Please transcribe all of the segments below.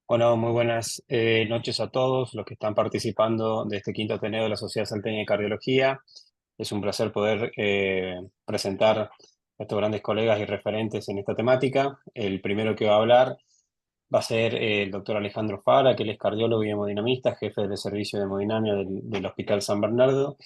Bueno, muy buenas noches a todos los que están participando de este quinto Ateneo de la Sociedad Salteña de Cardiología. Es un placer poder presentar a estos grandes colegas y referentes en esta temática. El primero que va a hablar va a ser el doctor Alejandro Fara, que él es cardiólogo y hemodinamista, jefe del servicio de hemodinamia del Hospital San Bernardo,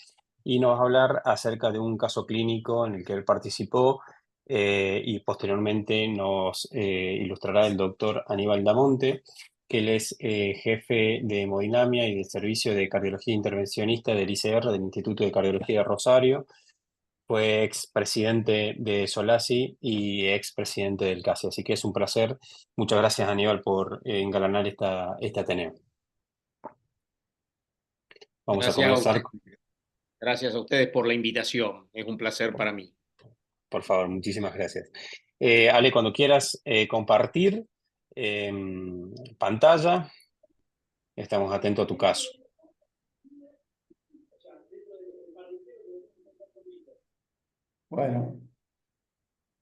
y nos va a hablar acerca de un caso clínico en el que él participó y posteriormente nos ilustrará el doctor Aníbal Damonte, que él es jefe de hemodinamia y del servicio de cardiología intervencionista del ICR, del Instituto de Cardiología de Rosario. Fue expresidente de Solasi y expresidente del CASI, así que es un placer. Muchas gracias, Aníbal, por engalanar este Ateneo. Vamos a Gracias a comenzar, usted. Gracias a ustedes por la invitación. Es un placer para mí. por favor, muchísimas gracias. Ale, cuando quieras compartir pantalla, estamos atentos a tu caso. Bueno,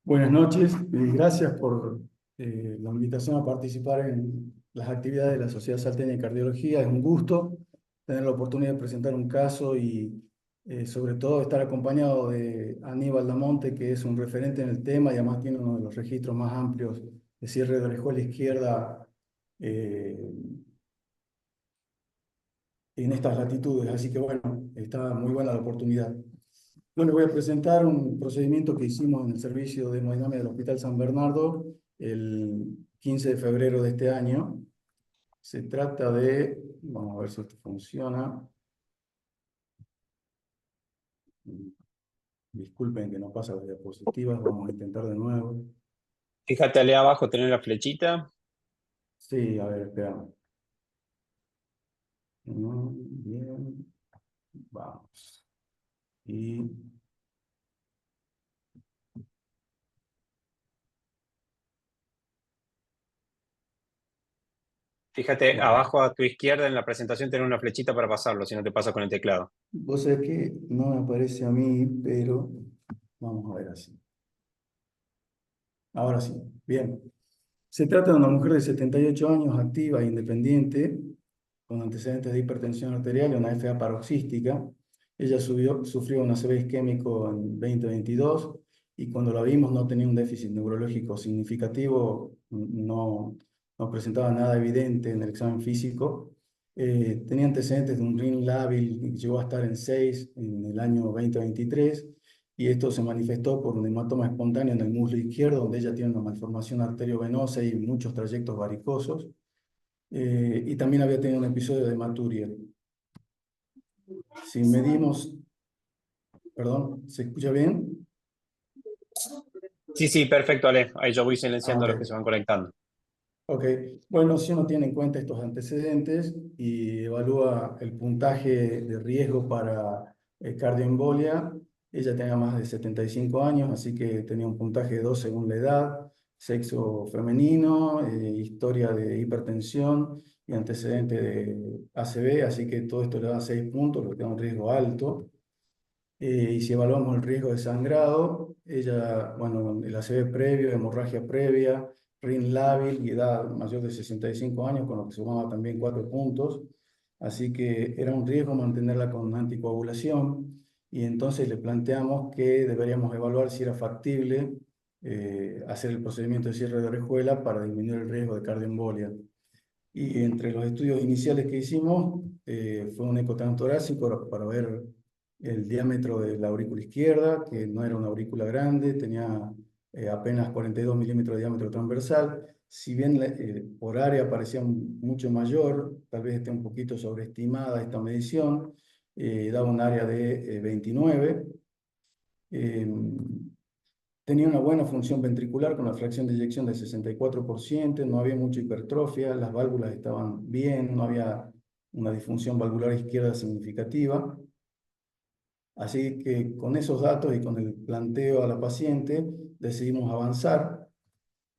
buenas noches. Gracias por la invitación a participar en las actividades de la Sociedad Salteña de Cardiología. Es un gusto tener la oportunidad de presentar un caso y sobre todo estar acompañado de Aníbal Damonte, que es un referente en el tema y además tiene uno de los registros más amplios de cierre de orejuela izquierda eh, en estas latitudes. Así que bueno, está muy buena la oportunidad. Bueno, voy a presentar un procedimiento que hicimos en el servicio de hemodinamia del Hospital San Bernardo el 15 de febrero de este año. Se trata de, vamos a ver si esto funciona. Disculpen que no pasa las diapositivas, vamos a intentar de nuevo. Fíjate, Ale, abajo, tener la flechita. Sí, a ver, espera. Bien, vamos. Y Fíjate, bueno, abajo a tu izquierda en la presentación tener una flechita para pasarlo, si no te pasa con el teclado. vos sabés que no me aparece a mí, pero vamos a ver así. Ahora sí, bien. Se trata de una mujer de 78 años, activa e independiente, con antecedentes de hipertensión arterial y una FA paroxística. Ella sufrió un ACV isquémico en 2022 y cuando la vimos no tenía un déficit neurológico significativo, no presentaba nada evidente en el examen físico. Tenía antecedentes de un RIN lábil, llegó a estar en 6 en el año 2023 y esto se manifestó por un hematoma espontáneo en el muslo izquierdo, donde ella tiene una malformación arteriovenosa y muchos trayectos varicosos. Y también había tenido un episodio de hematuria. Si medimos, perdón, ¿se escucha bien? Sí, sí, perfecto, Ale. Ahí yo voy Ah, silenciando a ok. los que se van conectando. Ok, bueno, si uno tiene en cuenta estos antecedentes y evalúa el puntaje de riesgo para cardioembolia, ella tenía más de 75 años, así que tenía un puntaje de 2 según la edad, sexo femenino, historia de hipertensión y antecedente de ACV, así que todo esto le da 6 puntos, lo que da un riesgo alto. Y si evaluamos el riesgo de sangrado, ella, bueno, el ACV previo, hemorragia previa, RIN lábil y edad mayor de 65 años, con lo que sumaba también 4 puntos. Así que era un riesgo mantenerla con anticoagulación y entonces le planteamos que deberíamos evaluar si era factible hacer el procedimiento de cierre de orejuela para disminuir el riesgo de cardioembolia. Y entre los estudios iniciales que hicimos, fue un ecotranstorácico para ver el diámetro de la aurícula izquierda, que no era una aurícula grande, tenía apenas 42 milímetros de diámetro transversal. Si bien por área parecía mucho mayor, tal vez esté un poquito sobreestimada esta medición, daba un área de 29. Tenía una buena función ventricular con la fracción de eyección del 64%, no había mucha hipertrofia, las válvulas estaban bien, no había una disfunción valvular izquierda significativa. Así que con esos datos y con el planteo a la paciente decidimos avanzar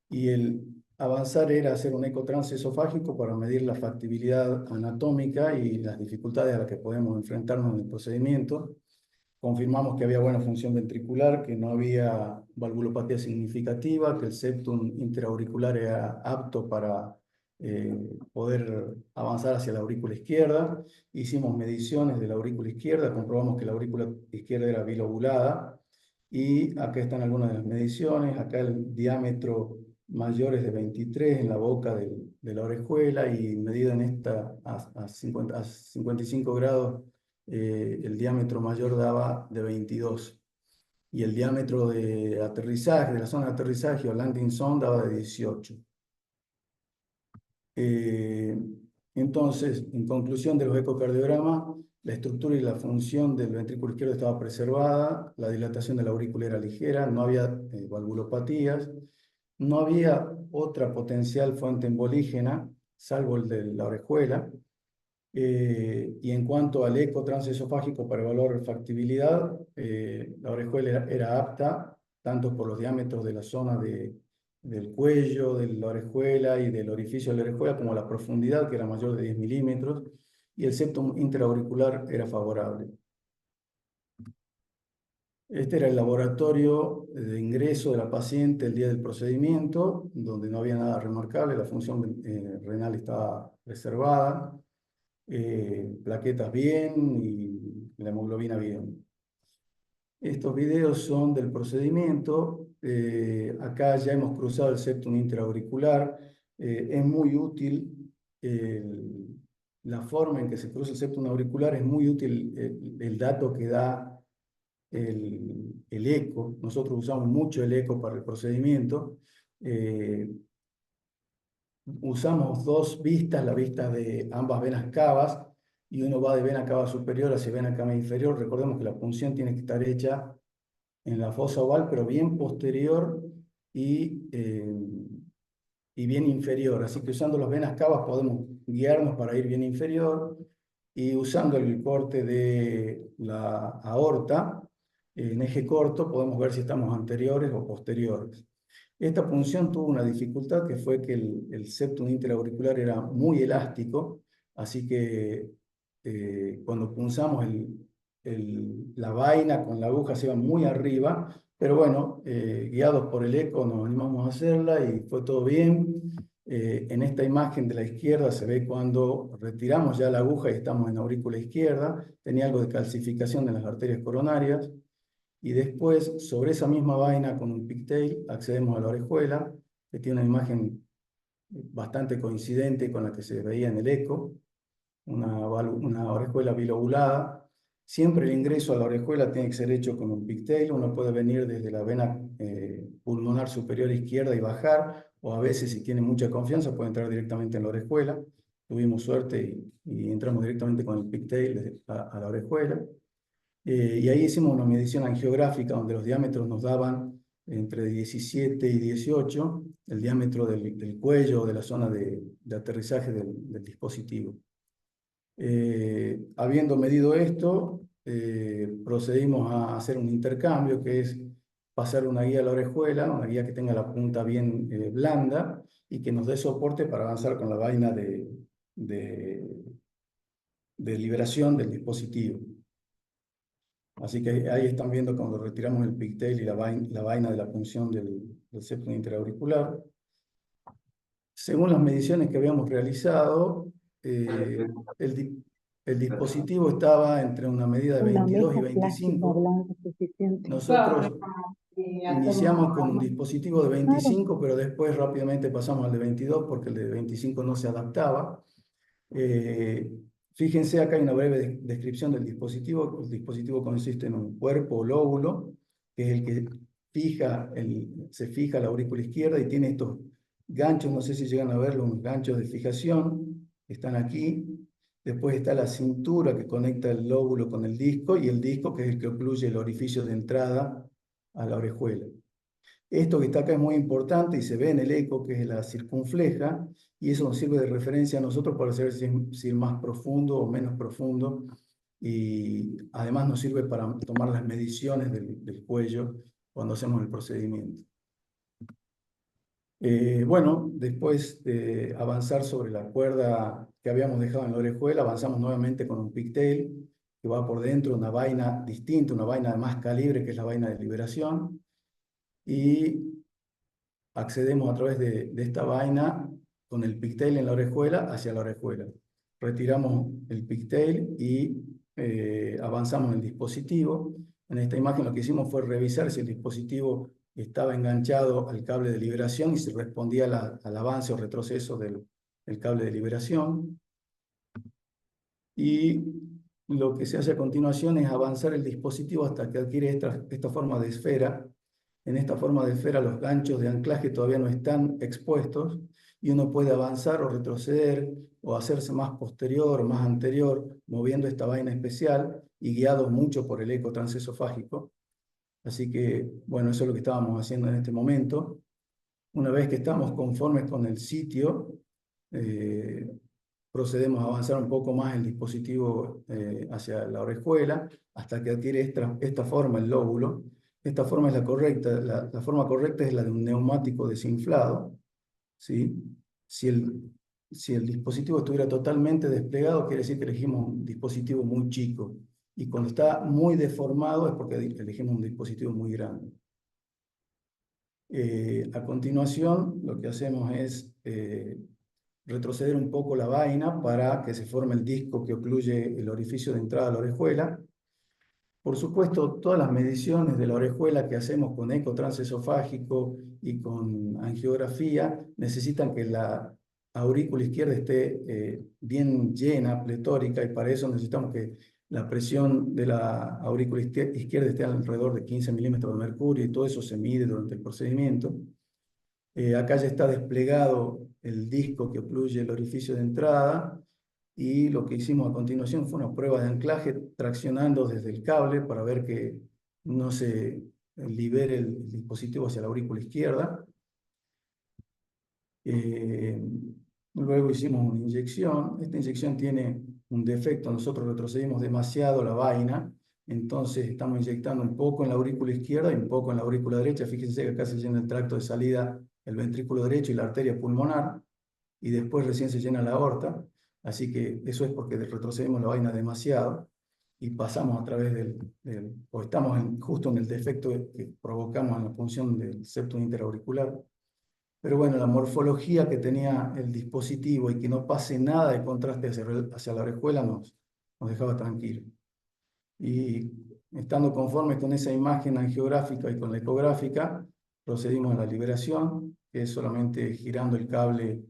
y el avanzar era hacer un ecotrans esofágico para medir la factibilidad anatómica y las dificultades a las que podemos enfrentarnos en el procedimiento. Confirmamos que había buena función ventricular, que no había valvulopatía significativa, que el septum interauricular era apto para poder avanzar hacia la aurícula izquierda. Hicimos mediciones de la aurícula izquierda, comprobamos que la aurícula izquierda era bilobulada, y acá están algunas de las mediciones. Acá el diámetro mayor es de 23 en la boca de la orejuela, y medida en esta a 55 grados, el diámetro mayor daba de 22. Y el diámetro de aterrizaje, de la zona de aterrizaje o landing zone, daba de 18. Eh, entonces, en conclusión de los ecocardiogramas, la estructura y la función del ventrículo izquierdo estaba preservada, la dilatación de la aurícula era ligera, no había valvulopatías, no había otra potencial fuente embolígena, salvo el de la orejuela. Y en cuanto al eco transesofágico para evaluar factibilidad, la orejuela era apta, tanto por los diámetros de la zona del cuello, de la orejuela y del orificio de la orejuela, como la profundidad, que era mayor de 10 milímetros, y el septum intraauricular era favorable. Este era el laboratorio de ingreso de la paciente el día del procedimiento, donde no había nada remarcable, la función renal estaba preservada, plaquetas bien y la hemoglobina bien. Estos videos son del procedimiento. Acá ya hemos cruzado el septum intraauricular. Es muy útil la forma en que se cruza el septum auricular, es muy útil el dato que da el eco. Nosotros usamos mucho el eco para el procedimiento. Usamos dos vistas, la vista de ambas venas cavas, y uno va de vena cava superior hacia vena cava inferior. Recordemos que la punción tiene que estar hecha en la fosa oval, pero bien posterior y bien inferior. Así que usando las venas cavas podemos guiarnos para ir bien inferior, y usando el corte de la aorta en eje corto podemos ver si estamos anteriores o posteriores. Esta punción tuvo una dificultad, que fue que el septum interauricular era muy elástico, así que cuando punzamos la vaina con la aguja se iba muy arriba, pero bueno, guiados por el eco nos animamos a hacerla y fue todo bien. En esta imagen de la izquierda se ve cuando retiramos ya la aguja y estamos en la aurícula izquierda, tenía algo de calcificación de las arterias coronarias. Y después, sobre esa misma vaina con un pigtail, accedemos a la orejuela, que tiene una imagen bastante coincidente con la que se veía en el eco, una orejuela bilobulada. Siempre el ingreso a la orejuela tiene que ser hecho con un pigtail. Uno puede venir desde la vena pulmonar superior izquierda y bajar, o a veces, si tiene mucha confianza, puede entrar directamente en la orejuela. Tuvimos suerte y entramos directamente con el pigtail a la orejuela. Y ahí hicimos una medición angiográfica donde los diámetros nos daban entre 17 y 18, el diámetro del cuello, de la zona de aterrizaje del dispositivo. Habiendo medido esto, procedimos a hacer un intercambio, que es pasar una guía a la orejuela, una guía que tenga la punta bien blanda y que nos dé soporte para avanzar con la vaina de liberación del dispositivo. Así que ahí están viendo cuando retiramos el pigtail y la vaina de la punción del septum interauricular. Según las mediciones que habíamos realizado, el dispositivo estaba entre una medida de Una 22 y mesa plástica 25. blanca suficiente. Nosotros iniciamos con un dispositivo de 25, pero después rápidamente pasamos al de 22 porque el de 25 no se adaptaba. Fíjense, acá hay una breve descripción del dispositivo. El dispositivo consiste en un cuerpo o lóbulo, que es el que se fija la aurícula izquierda, y tiene estos ganchos, no sé si llegan a verlo, unos ganchos de fijación, que están aquí. Después está la cintura que conecta el lóbulo con el disco, y el disco, que es el que ocluye el orificio de entrada a la orejuela. Esto que está acá es muy importante y se ve en el eco, que es la circunfleja, y eso nos sirve de referencia a nosotros para saber si es más profundo o menos profundo, y además nos sirve para tomar las mediciones del cuello cuando hacemos el procedimiento. Bueno, después de avanzar sobre la cuerda que habíamos dejado en la orejuela, avanzamos nuevamente con un pigtail que va por dentro, una vaina distinta, una vaina de más calibre, que es la vaina de liberación, y accedemos a través de esta vaina con el pigtail en la orejuela hacia la orejuela. Retiramos el pigtail y avanzamos en el dispositivo. En esta imagen lo que hicimos fue revisar si el dispositivo estaba enganchado al cable de liberación y si respondía al avance o retroceso del cable de liberación. Y lo que se hace a continuación es avanzar el dispositivo hasta que adquiere esta forma de esfera. En esta forma de esfera los ganchos de anclaje todavía no están expuestos y uno puede avanzar o retroceder o hacerse más posterior o más anterior moviendo esta vaina especial y guiado mucho por el eco transesofágico. Así que, bueno, eso es lo que estábamos haciendo en este momento. Una vez que estamos conformes con el sitio, procedemos a avanzar un poco más el dispositivo hacia la orejuela hasta que adquiere esta forma, el lóbulo. Esta forma es la correcta. La forma correcta es la de un neumático desinflado, ¿sí? Si el dispositivo estuviera totalmente desplegado, quiere decir que elegimos un dispositivo muy chico. Y cuando está muy deformado es porque elegimos un dispositivo muy grande. A continuación, lo que hacemos es retroceder un poco la vaina para que se forme el disco que ocluye el orificio de entrada a la orejuela. Por supuesto, todas las mediciones de la orejuela que hacemos con eco transesofágico y con angiografía necesitan que la aurícula izquierda esté bien llena, pletórica, y para eso necesitamos que la presión de la aurícula izquierda esté alrededor de 15 milímetros de mercurio, y todo eso se mide durante el procedimiento. Acá ya está desplegado el disco que ocluye el orificio de entrada, y lo que hicimos a continuación fue una prueba de anclaje traccionando desde el cable para ver que no se libere el dispositivo hacia la aurícula izquierda. Luego hicimos una inyección. Esta inyección tiene un defecto: nosotros retrocedimos demasiado la vaina, entonces estamos inyectando un poco en la aurícula izquierda y un poco en la aurícula derecha. Fíjense que acá se llena el tracto de salida, el ventrículo derecho y la arteria pulmonar, y después recién se llena la aorta. Así que eso es porque retrocedemos la vaina demasiado y pasamos a través o estamos justo en el defecto que provocamos en la punción del septum interauricular. Pero bueno, la morfología que tenía el dispositivo y que no pase nada de contraste hacia la orejuela nos dejaba tranquilos. Y estando conformes con esa imagen angiográfica y con la ecográfica, procedimos a la liberación, que es solamente girando el cable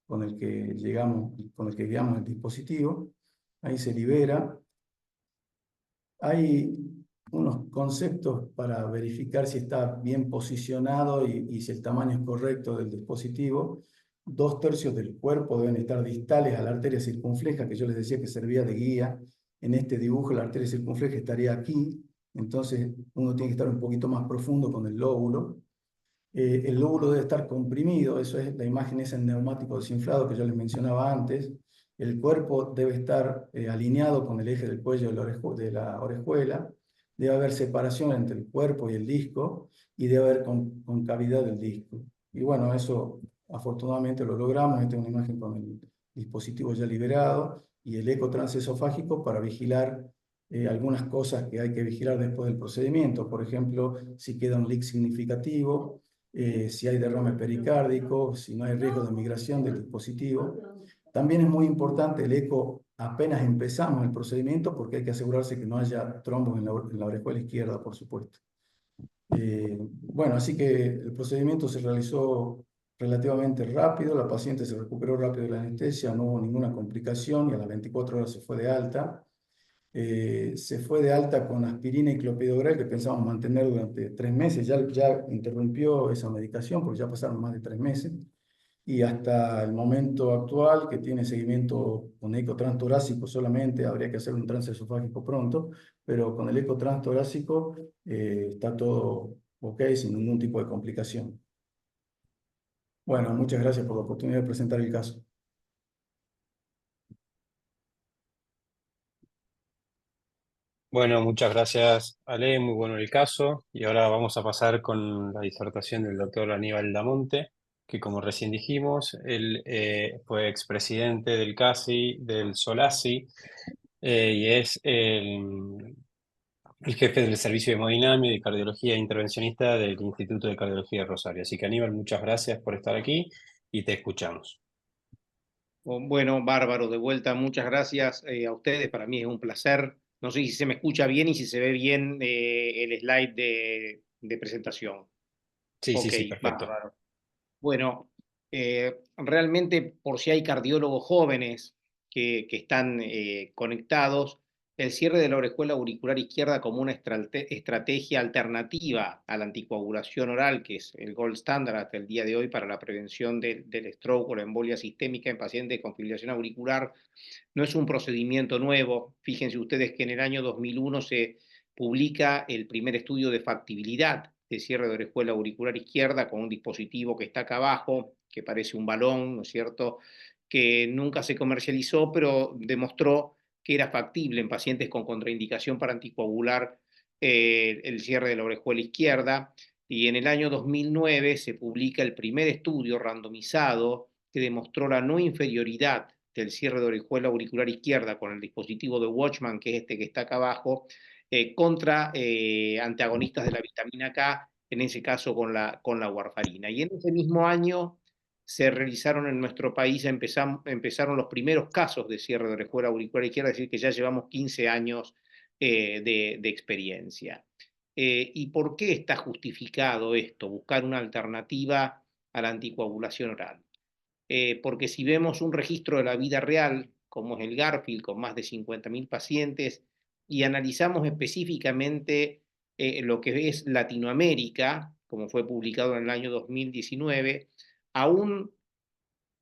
con el que guiamos el dispositivo. Ahí se libera. Hay unos conceptos para verificar si está bien posicionado y si el tamaño es correcto del dispositivo. 2/3 del cuerpo deben estar distales a la arteria circunfleja, que yo les decía que servía de guía. En este dibujo la arteria circunfleja estaría aquí, entonces uno tiene que estar un poquito más profundo con el lóbulo. El lóbulo debe estar comprimido, eso es la imagen, es el neumático desinflado que yo les mencionaba antes. El cuerpo debe estar alineado con el eje del cuello de la orejuela. Debe haber separación entre el cuerpo y el disco, y debe haber concavidad del disco. Y bueno, eso afortunadamente lo logramos. Esta es una imagen con el dispositivo ya liberado y el eco transesofágico para vigilar algunas cosas que hay que vigilar después del procedimiento. Por ejemplo, si queda un leak significativo, si hay derrame pericárdico, si no hay riesgo de migración del dispositivo. También es muy importante el eco apenas empezamos el procedimiento, porque hay que asegurarse que no haya trombos en la orejuela izquierda, por supuesto. Bueno, así que el procedimiento se realizó relativamente rápido, la paciente se recuperó rápido de la anestesia, no hubo ninguna complicación y a las 24 horas se fue de alta. Se fue de alta con aspirina y clopidogrel, que pensábamos mantener durante 3 meses. Ya interrumpió esa medicación porque ya pasaron más de 3 meses. Y hasta el momento actual, que tiene seguimiento con eco transtorácico solamente, habría que hacer un transesofágico pronto, pero con el eco transtorácico está todo ok, sin ningún tipo de complicación. Bueno, muchas gracias por la oportunidad de presentar el caso. Bueno, muchas gracias, Ale, muy bueno el caso. Y ahora vamos a pasar con la disertación del doctor Aníbal Damonte, que como recién dijimos, él fue expresidente del CASI, del SOLASI, y es el jefe del servicio de hemodinamia y de cardiología intervencionista del Instituto de Cardiología de Rosario. Así que Aníbal, muchas gracias por estar aquí y te escuchamos. Bueno, bárbaro, de vuelta, muchas gracias a ustedes, para mí es un placer. No sé si se me escucha bien y si se ve bien el slide de presentación. Sí, sí, Ok, sí, perfecto. bárbaro. Bueno, realmente por si hay cardiólogos jóvenes que están conectados, el cierre de la orejuela auricular izquierda como una estrategia alternativa a la anticoagulación oral, que es el gold standard hasta el día de hoy para la prevención del stroke o la embolia sistémica en pacientes con fibrilación auricular, no es un procedimiento nuevo. Fíjense ustedes que en el año 2001 se publica el primer estudio de factibilidad de cierre de orejuela auricular izquierda con un dispositivo que está acá abajo, que parece un balón, ¿no es cierto?, que nunca se comercializó, pero demostró que era factible en pacientes con contraindicación para anticoagular el cierre de la orejuela izquierda. Y en el año 2009 se publica el primer estudio randomizado que demostró la no inferioridad del cierre de orejuela auricular izquierda con el dispositivo de Watchman, que es este que está acá abajo, contra antagonistas de la vitamina K, en ese caso con la warfarina. Y en ese mismo año se realizaron en nuestro país, empezaron los primeros casos de cierre de orejuela auricular izquierda, es decir, que ya llevamos 15 años de experiencia. ¿Y por qué está justificado esto? Buscar una alternativa a la anticoagulación oral. Porque si vemos un registro de la vida real, como es el Garfield, con más de 50.000 pacientes, y analizamos específicamente lo que es Latinoamérica, como fue publicado en el año 2019, aún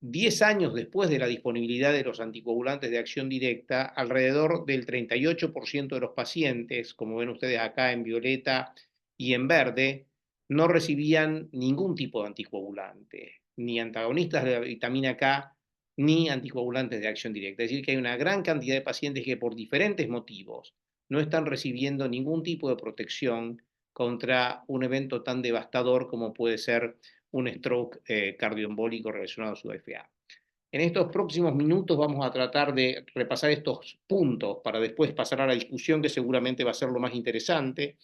10 años después de la disponibilidad de los anticoagulantes de acción directa, alrededor del 38% de los pacientes, como ven ustedes acá en violeta y en verde, no recibían ningún tipo de anticoagulante, ni antagonistas de la vitamina K, ni anticoagulantes de acción directa. Es decir, que hay una gran cantidad de pacientes que por diferentes motivos no están recibiendo ningún tipo de protección contra un evento tan devastador como puede ser un stroke cardioembólico relacionado a su FA. En estos próximos minutos vamos a tratar de repasar estos puntos para después pasar a la discusión que seguramente va a ser lo más interesante,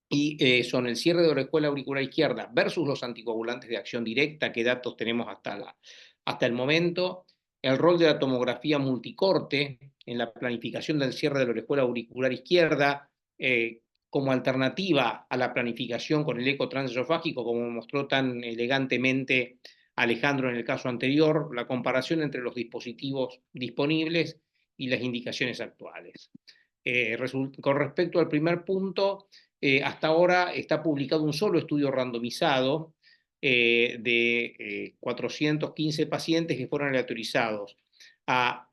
y son el cierre de orejuela auricular izquierda versus los anticoagulantes de acción directa, qué datos tenemos hasta el momento, el rol de la tomografía multicorte en la planificación del cierre de la orejuela auricular izquierda, como alternativa a la planificación con el eco transesofágico, como mostró tan elegantemente Alejandro en el caso anterior, la comparación entre los dispositivos disponibles y las indicaciones actuales. Con respecto al primer punto, hasta ahora está publicado un solo estudio randomizado de 415 pacientes que fueron aleatorizados a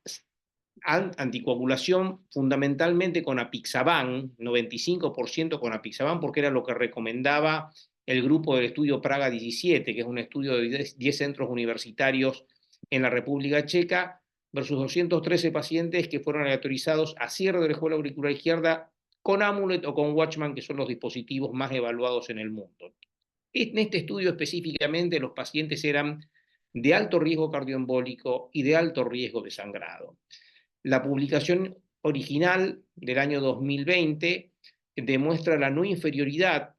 anticoagulación fundamentalmente con apixaban, 95% con apixaban, porque era lo que recomendaba el grupo del estudio Praga 17, que es un estudio de 10 centros universitarios en la República Checa, versus 213 pacientes que fueron aleatorizados a cierre de orejuela auricular izquierda con Amulet o con Watchman, que son los dispositivos más evaluados en el mundo. En este estudio específicamente los pacientes eran de alto riesgo cardioembólico y de alto riesgo de sangrado. La publicación original del año 2020 demuestra la no inferioridad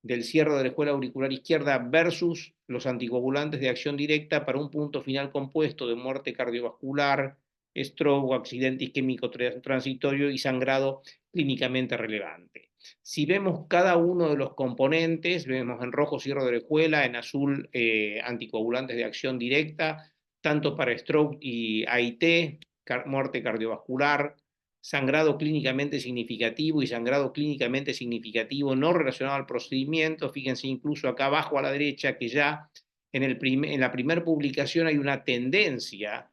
del cierre de la orejuela auricular izquierda versus los anticoagulantes de acción directa para un punto final compuesto de muerte cardiovascular, stroke, accidente isquémico transitorio y sangrado clínicamente relevante. Si vemos cada uno de los componentes, vemos en rojo cierre de orejuela, en azul anticoagulantes de acción directa, tanto para stroke y AIT, muerte cardiovascular, sangrado clínicamente significativo y sangrado clínicamente significativo no relacionado al procedimiento. Fíjense incluso acá abajo a la derecha que ya en la primera publicación hay una tendencia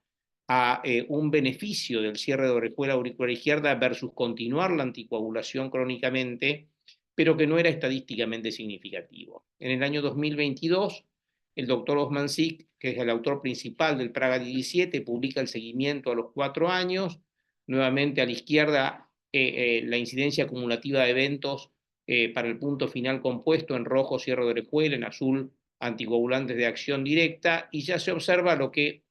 a un beneficio del cierre de orejuela auricular izquierda versus continuar la anticoagulación crónicamente, pero que no era estadísticamente significativo. En el año 2022, el doctor Osman Sik, que es el autor principal del Praga 17, publica el seguimiento a los 4 años. Nuevamente a la izquierda la incidencia acumulativa de eventos para el punto final compuesto, en rojo cierre de orejuela, en azul anticoagulantes de acción directa, y ya se observa lo que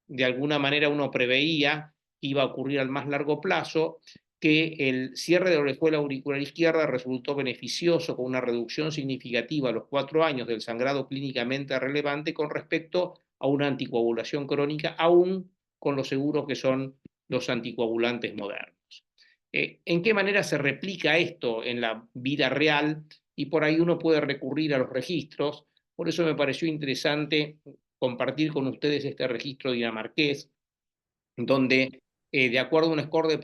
de alguna manera uno preveía iba a ocurrir al más largo plazo, que el cierre de orejuela auricular izquierda resultó beneficioso con una reducción significativa a los 4 años del sangrado clínicamente relevante con respecto a una anticoagulación crónica, aún con lo seguros que son los anticoagulantes modernos. ¿En qué manera se replica esto en la vida real? Y por ahí uno puede recurrir a los registros. Por eso me pareció interesante compartir con ustedes este registro dinamarqués, donde de acuerdo a un score de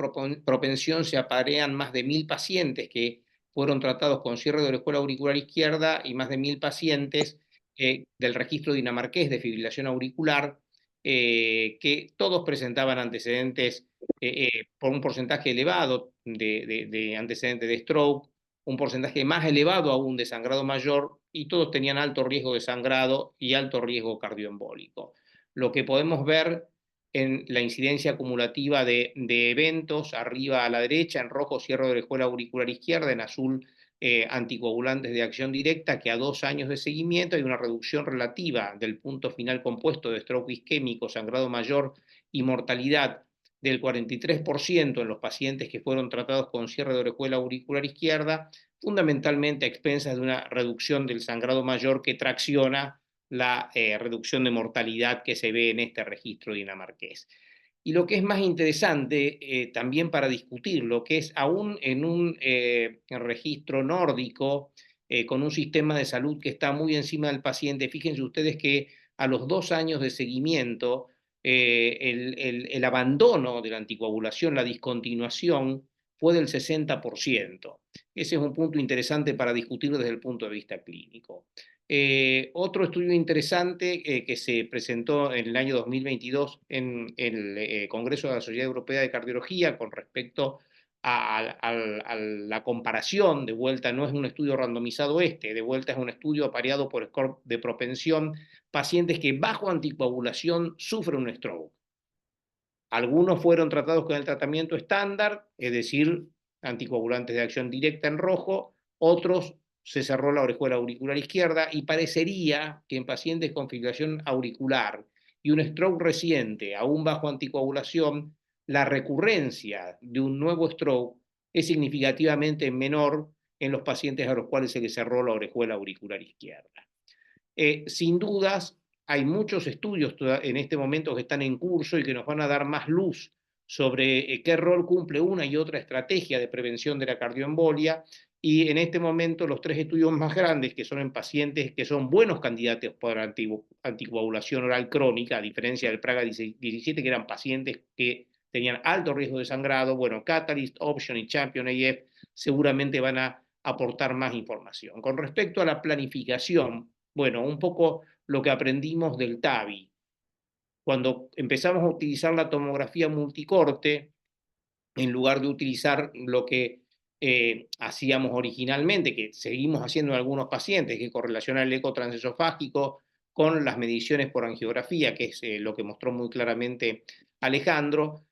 propensión se aparean más de 1000 pacientes que fueron tratados con cierre de orejuela auricular izquierda y más de 1000 pacientes del registro dinamarqués de fibrilación auricular, que todos presentaban antecedentes por un porcentaje elevado de antecedentes de stroke, un porcentaje más elevado aún de sangrado mayor, y todos tenían alto riesgo de sangrado y alto riesgo cardioembólico. Lo que podemos ver en la incidencia acumulativa de eventos, arriba a la derecha, en rojo cierre de orejuela auricular izquierda, en azul anticoagulantes de acción directa, que a 2 años de seguimiento hay una reducción relativa del punto final compuesto de stroke isquémico, sangrado mayor y mortalidad del 43% en los pacientes que fueron tratados con cierre de orejuela auricular izquierda, fundamentalmente a expensas de una reducción del sangrado mayor que tracciona la reducción de mortalidad que se ve en este registro dinamarqués. Y lo que es más interesante también para discutir, lo que es aún en un registro nórdico, con un sistema de salud que está muy encima del paciente, fíjense ustedes que a los 2 años de seguimiento, el abandono de la anticoagulación, la discontinuación, fue del 60%. Ese es un punto interesante para discutir desde el punto de vista clínico. Otro estudio interesante que se presentó en el año 2022 en el Congreso de la Sociedad Europea de Cardiología con respecto a la comparación, de vuelta no es un estudio randomizado de vuelta es un estudio apareado por score de propensión, pacientes que bajo anticoagulación sufren un stroke. Algunos fueron tratados con el tratamiento estándar, es decir, anticoagulantes de acción directa en rojo, otros se cerró la orejuela auricular izquierda, y parecería que en pacientes con fibrilación auricular y un stroke reciente, aún bajo anticoagulación, la recurrencia de un nuevo stroke es significativamente menor en los pacientes a los cuales se les cerró la orejuela auricular izquierda. Sin dudas, hay muchos estudios en este momento que están en curso y que nos van a dar más luz sobre qué rol cumple una y otra estrategia de prevención de la cardioembolia. Y en este momento los 3 estudios más grandes, que son en pacientes que son buenos candidatos para anticoagulación oral crónica, a diferencia del Praga 17, que eran pacientes que tenían alto riesgo de sangrado, bueno, Catalyst, Option y Champion AF seguramente van a aportar más información. Con respecto a la planificación, bueno, un poco lo que aprendimos del TAVI. Cuando empezamos a utilizar la tomografía multicorte, en lugar de utilizar lo que hacíamos originalmente, que seguimos haciendo en algunos pacientes, que correlaciona el eco transesofágico con las mediciones por angiografía, que es lo que mostró muy claramente Alejandro,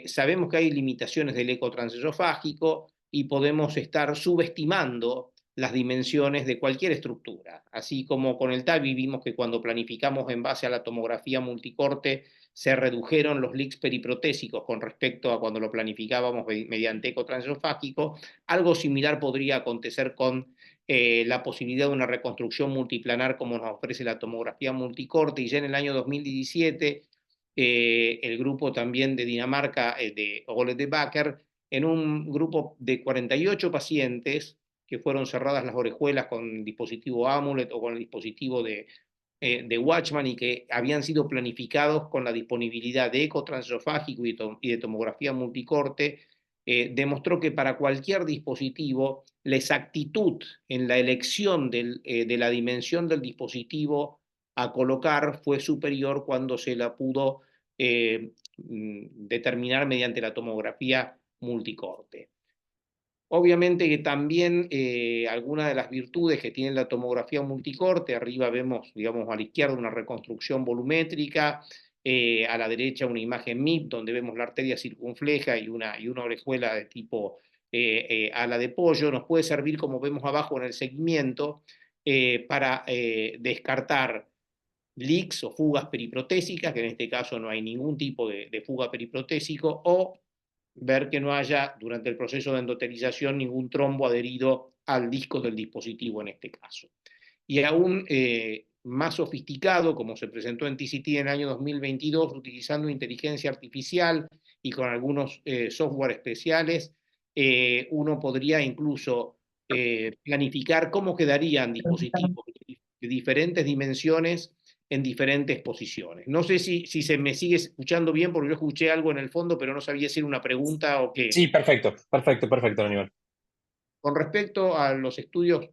sabemos que hay limitaciones del eco transesofágico y podemos estar subestimando las dimensiones de cualquier estructura. Así como con el TAVI vimos que cuando planificamos en base a la tomografía multicorte se redujeron los leaks periprotésicos con respecto a cuando lo planificábamos mediante eco transesofágico. Algo similar podría acontecer con la posibilidad de una reconstrucción multiplanar como nos ofrece la tomografía multicorte. Y ya en el año 2017, el grupo también de Dinamarca, de Ole de Bakker, en un grupo de 48 pacientes que fueron cerradas las orejuelas con el dispositivo Amulet o con el dispositivo de Watchman, y que habían sido planificados con la disponibilidad de eco transesofágico y de tomografía multicorte, demostró que para cualquier dispositivo la exactitud en la elección de la dimensión del dispositivo a colocar fue superior cuando se la pudo determinar mediante la tomografía multicorte. Obviamente que también algunas de las virtudes que tiene la tomografía multicorte, arriba vemos, digamos, a la izquierda una reconstrucción volumétrica, a la derecha una imagen MIP donde vemos la arteria circunfleja y una orejuela de tipo ala de pollo, nos puede servir, como vemos abajo en el seguimiento, para descartar leaks o fugas periprotésicas, que en este caso no hay ningún tipo de fuga periprotésico, o ver que no haya durante el proceso de endotelización ningún trombo adherido al disco del dispositivo en este caso. Y aún más sofisticado, como se presentó en TCT en el año 2022, utilizando inteligencia artificial y con algunos software especiales, uno podría incluso planificar cómo quedarían dispositivos de diferentes dimensiones en diferentes posiciones. No sé si se me sigue escuchando bien, porque yo escuché algo en el fondo, pero no sabía si era una pregunta o qué. Sí, perfecto, perfecto, perfecto, Aníbal. Con respecto a los estudios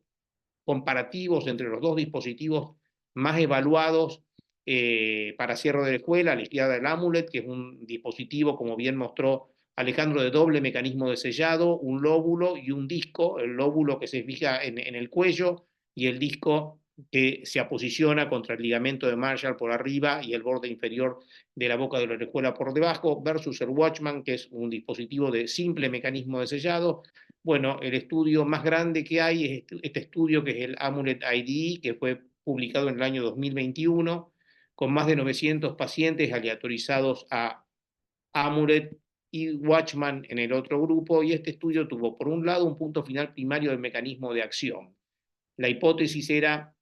comparativos entre los dos dispositivos más evaluados para cierre de la escuela, la izquierda del Amulet, que es un dispositivo, como bien mostró Alejandro, de doble mecanismo de sellado, un lóbulo y un disco, el lóbulo que se fija en el cuello y el disco que se aposiciona contra el ligamento de Marshall por arriba y el borde inferior de la boca de la orejuela por debajo, versus el Watchman, que es un dispositivo de simple mecanismo de sellado. Bueno, el estudio más grande que hay es este estudio, que es el Amulet IDE, que fue publicado en el año 2021, con más de 900 pacientes aleatorizados a Amulet y Watchman en el otro grupo, y este estudio tuvo, por un lado, un punto final primario del mecanismo de acción. La hipótesis era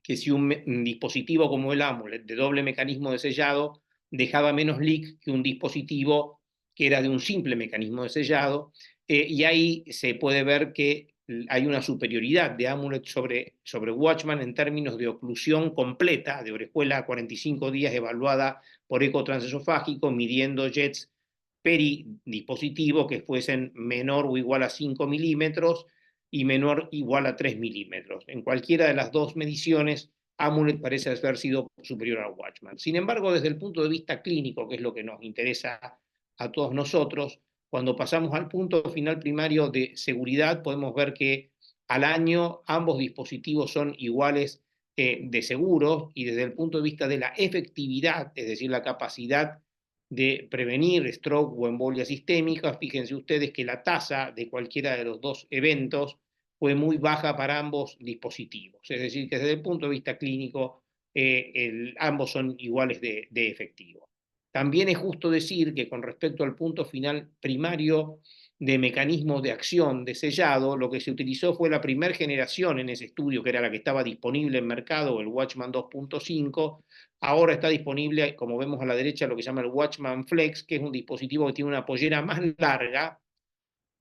que si un dispositivo como el Amulet, de doble mecanismo de sellado, dejaba menos leak que un dispositivo que era de un simple mecanismo de sellado, y ahí se puede ver que hay una superioridad de Amulet sobre Watchman en términos de oclusión completa de orejuela a 45 días evaluada por eco transesofágico, midiendo jets peridispositivo que fuesen menor o igual a 5 milímetros y menor o igual a 3 milímetros. En cualquiera de las dos mediciones, Amulet parece haber sido superior a Watchman. Sin embargo, desde el punto de vista clínico, que es lo que nos interesa a todos nosotros, cuando pasamos al punto final primario de seguridad, podemos ver que al año ambos dispositivos son iguales de seguros, y desde el punto de vista de la efectividad, es decir, la capacidad de prevenir stroke o embolia sistémica, fíjense ustedes que la tasa de cualquiera de los dos eventos fue muy baja para ambos dispositivos. Es decir, que desde el punto de vista clínico, ambos son iguales de efectivos. También es justo decir que con respecto al punto final primario de mecanismo de acción de sellado, lo que se utilizó fue la primera generación en ese estudio, que era la que estaba disponible en mercado, el Watchman 2.5. Ahora está disponible, como vemos a la derecha, lo que se llama el Watchman Flex, que es un dispositivo que tiene una pollera más larga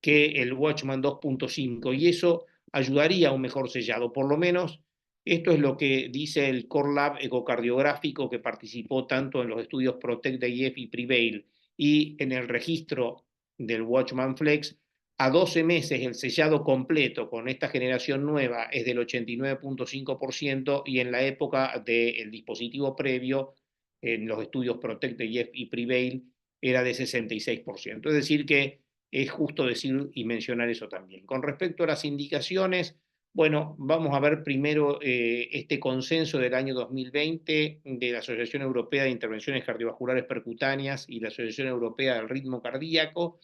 que el Watchman 2.5, y eso ayudaría a un mejor sellado. Por lo menos esto es lo que dice el Core Lab ecocardiográfico, que participó tanto en los estudios PROTECT IF y PREVAIL, y en el registro del Watchman Flex. A 12 meses el sellado completo con esta generación nueva es del 89.5%, y en la época del dispositivo previo, en los estudios PROTECT IF y PREVAIL, era de 66%. Es decir que es justo decir y mencionar eso también. Con respecto a las indicaciones, bueno, vamos a ver primero este consenso del año 2020 de la Asociación Europea de Intervenciones Cardiovasculares Percutáneas y la Asociación Europea del Ritmo Cardíaco,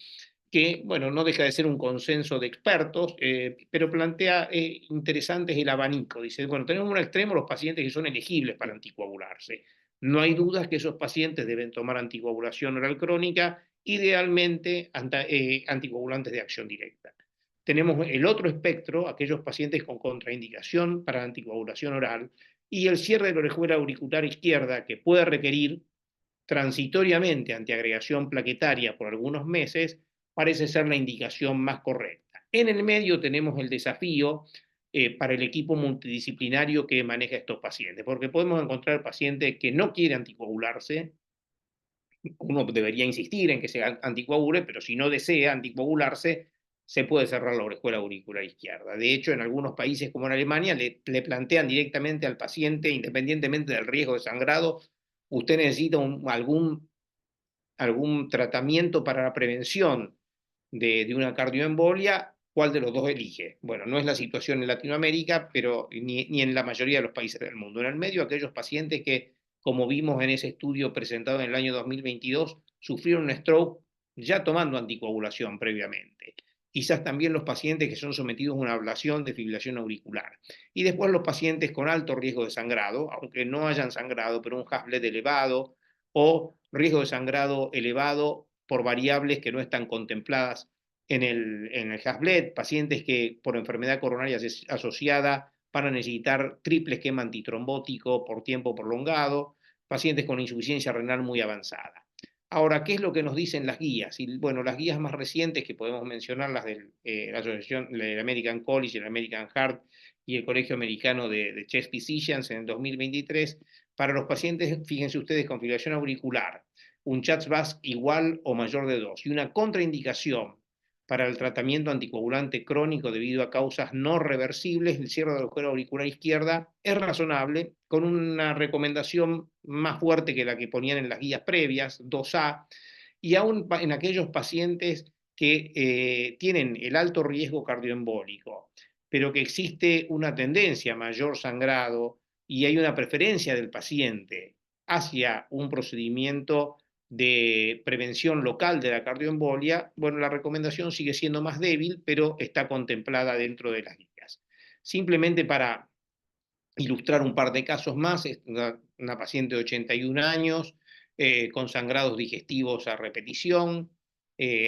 que, bueno, no deja de ser un consenso de expertos, pero plantea interesantes el abanico. Dice, bueno, tenemos un extremo los pacientes que son elegibles para anticoagularse. No hay dudas que esos pacientes deben tomar anticoagulación oral crónica, idealmente anticoagulantes de acción directa. Tenemos el otro espectro, aquellos pacientes con contraindicación para la anticoagulación oral, y el cierre de la orejuela auricular izquierda, que puede requerir transitoriamente antiagregación plaquetaria por algunos meses, parece ser la indicación más correcta. En el medio tenemos el desafío para el equipo multidisciplinario que maneja estos pacientes, porque podemos encontrar pacientes que no quieren anticoagularse. Uno debería insistir en que se anticoagule, pero si no desea anticoagularse, se puede cerrar la orejuela auricular izquierda. De hecho, en algunos países como en Alemania, le plantean directamente al paciente, independientemente del riesgo de sangrado, usted necesita algún tratamiento para la prevención de una cardioembolia, ¿cuál de los dos elige? Bueno, no es la situación en Latinoamérica, pero ni en la mayoría de los países del mundo. En el medio, aquellos pacientes que, como vimos en ese estudio presentado en el año 2022, sufrieron un stroke ya tomando anticoagulación previamente. Quizás también los pacientes que son sometidos a una ablación de fibrilación auricular. Y después los pacientes con alto riesgo de sangrado, aunque no hayan sangrado, pero un Haslet elevado o riesgo de sangrado elevado por variables que no están contempladas en el Haslet, pacientes que por enfermedad coronaria asociada van a necesitar triple esquema antitrombótico por tiempo prolongado, pacientes con insuficiencia renal muy avanzada. Ahora, ¿qué es lo que nos dicen las guías? Y bueno, las guías más recientes que podemos mencionar, las de la Asociación del American College, el American Heart y el Colegio Americano de Chest Physicians en el 2023, para los pacientes, fíjense ustedes, con fibrilación auricular, un CHA2-VASc igual o mayor de 2 y una contraindicación para el tratamiento anticoagulante crónico debido a causas no reversibles, el cierre del agujero auricular izquierda es razonable, con una recomendación más fuerte que la que ponían en las guías previas, 2A, y aún en aquellos pacientes que tienen el alto riesgo cardioembólico, pero que existe una tendencia a mayor sangrado y hay una preferencia del paciente hacia un procedimiento de prevención local de la cardioembolia, bueno, la recomendación sigue siendo más débil, pero está contemplada dentro de las guías. Simplemente para ilustrar un par de casos más, es una paciente de 81 años, con sangrados digestivos a repetición,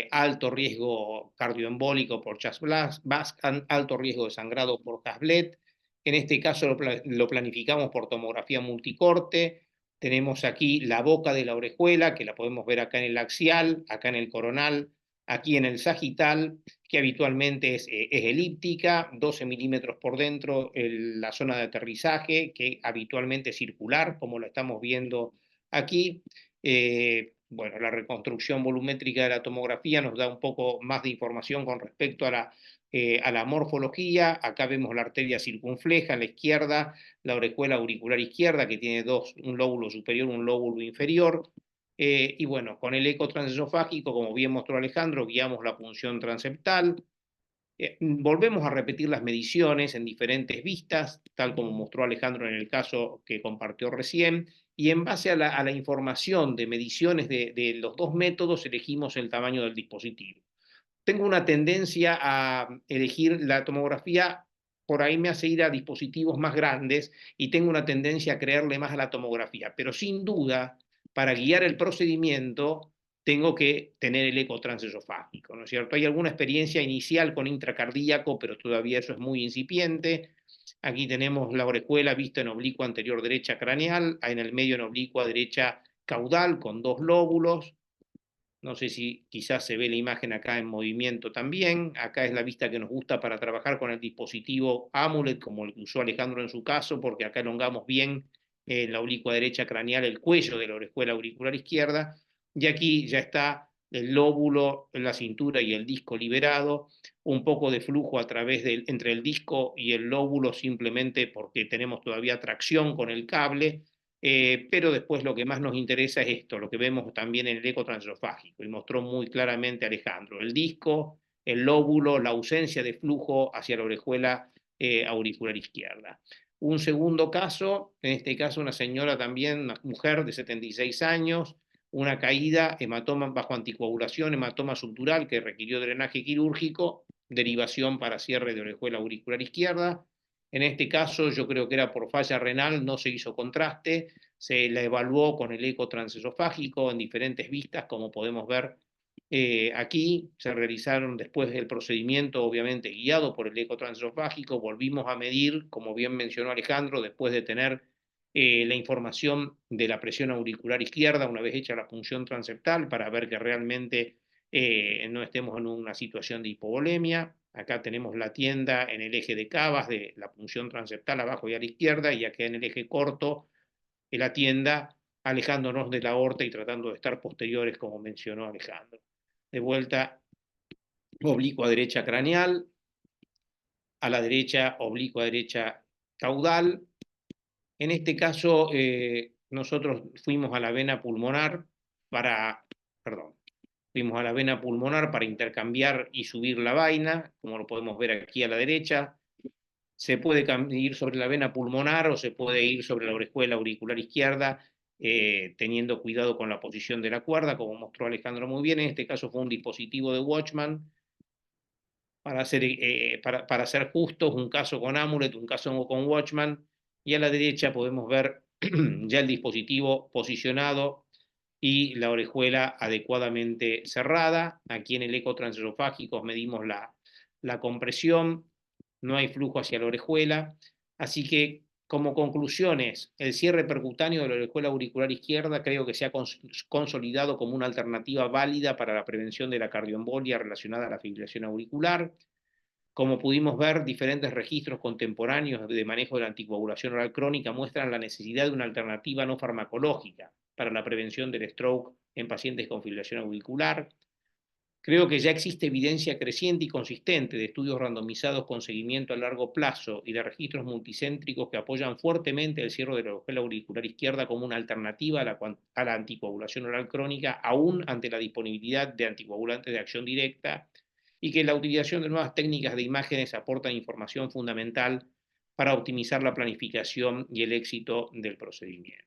alto riesgo cardioembólico por CHA2-VASc, alto riesgo de sangrado por CASBLET. En este caso lo planificamos por tomografía multicorte. Tenemos aquí la boca de la orejuela, que la podemos ver acá en el axial, acá en el coronal, aquí en el sagital, que habitualmente es elíptica, 12 milímetros por dentro, la zona de aterrizaje, que habitualmente es circular, como lo estamos viendo aquí. Bueno, la reconstrucción volumétrica de la tomografía nos da un poco más de información con respecto a la morfología. Acá vemos la arteria circunfleja en la izquierda, la orejuela auricular izquierda, que tiene un lóbulo superior, un lóbulo inferior. Y bueno, con el eco transesofágico, como bien mostró Alejandro, guiamos la punción transeptal. Volvemos a repetir las mediciones en diferentes vistas, tal como mostró Alejandro en el caso que compartió recién, y en base a la información de mediciones de los dos métodos elegimos el tamaño del dispositivo. Tengo una tendencia a elegir la tomografía, por ahí me hace ir a dispositivos más grandes y tengo una tendencia a creerle más a la tomografía, pero sin duda, para guiar el procedimiento, tengo que tener el eco transesofágico, ¿no es cierto? Hay alguna experiencia inicial con intracardíaco, pero todavía eso es muy incipiente. Aquí tenemos la orejuela vista en oblicuo anterior derecha craneal, en el medio en oblicuo derecha caudal con dos lóbulos. No sé si quizás se ve la imagen acá en movimiento también. Acá es la vista que nos gusta para trabajar con el dispositivo Amulet, como el que usó Alejandro en su caso, porque acá elongamos bien en la oblicua derecha craneal el cuello de la orejuela auricular izquierda. Y aquí ya está el lóbulo, la cintura y el disco liberado. Un poco de flujo a través entre el disco y el lóbulo, simplemente porque tenemos todavía tracción con el cable. Pero después lo que más nos interesa es esto, lo que vemos también en el eco transesofágico, y mostró muy claramente Alejandro, el disco, el lóbulo, la ausencia de flujo hacia la orejuela auricular izquierda. Un segundo caso, en este caso una señora también, una mujer de 76 años, una caída, hematoma bajo anticoagulación, hematoma subdural que requirió drenaje quirúrgico, derivación para cierre de orejuela auricular izquierda. En este caso yo creo que era por falla renal, no se hizo contraste, se la evaluó con el eco transesofágico en diferentes vistas, como podemos ver aquí. Se realizaron después del procedimiento, obviamente guiado por el eco transesofágico, volvimos a medir, como bien mencionó Alejandro, después de tener la información de la presión auricular izquierda, una vez hecha la punción transeptal, para ver que realmente no estemos en una situación de hipovolemia. Acá tenemos la tienda en el eje de cavas de la punción transeptal abajo y a la izquierda, y acá en el eje corto la tienda alejándonos de la aorta y tratando de estar posteriores, como mencionó Alejandro. De vuelta, oblicua derecha craneal, a la derecha, oblicua derecha caudal. En este caso, nosotros fuimos a la vena pulmonar fuimos a la vena pulmonar para intercambiar y subir la vaina, como lo podemos ver aquí a la derecha. Se puede ir sobre la vena pulmonar o se puede ir sobre la orejuela auricular izquierda, teniendo cuidado con la posición de la cuerda, como mostró Alejandro muy bien. En este caso fue un dispositivo de Watchman. Para ser justos, un caso con Amulet, un caso con Watchman, y a la derecha podemos ver ya el dispositivo posicionado y la orejuela adecuadamente cerrada. Aquí en el eco transesofágico medimos la compresión, no hay flujo hacia la orejuela. Así que, como conclusiones, el cierre percutáneo de la orejuela auricular izquierda creo que se ha consolidado como una alternativa válida para la prevención de la cardioembolia relacionada a la fibrilación auricular. Como pudimos ver, diferentes registros contemporáneos de manejo de la anticoagulación oral crónica muestran la necesidad de una alternativa no farmacológica para la prevención del stroke en pacientes con fibrilación auricular. Creo que ya existe evidencia creciente y consistente de estudios randomizados con seguimiento a largo plazo y de registros multicéntricos que apoyan fuertemente el cierre de la orejuela auricular izquierda como una alternativa a la anticoagulación oral crónica, aún ante la disponibilidad de anticoagulantes de acción directa, y que la utilización de nuevas técnicas de imágenes aportan información fundamental para optimizar la planificación y el éxito del procedimiento.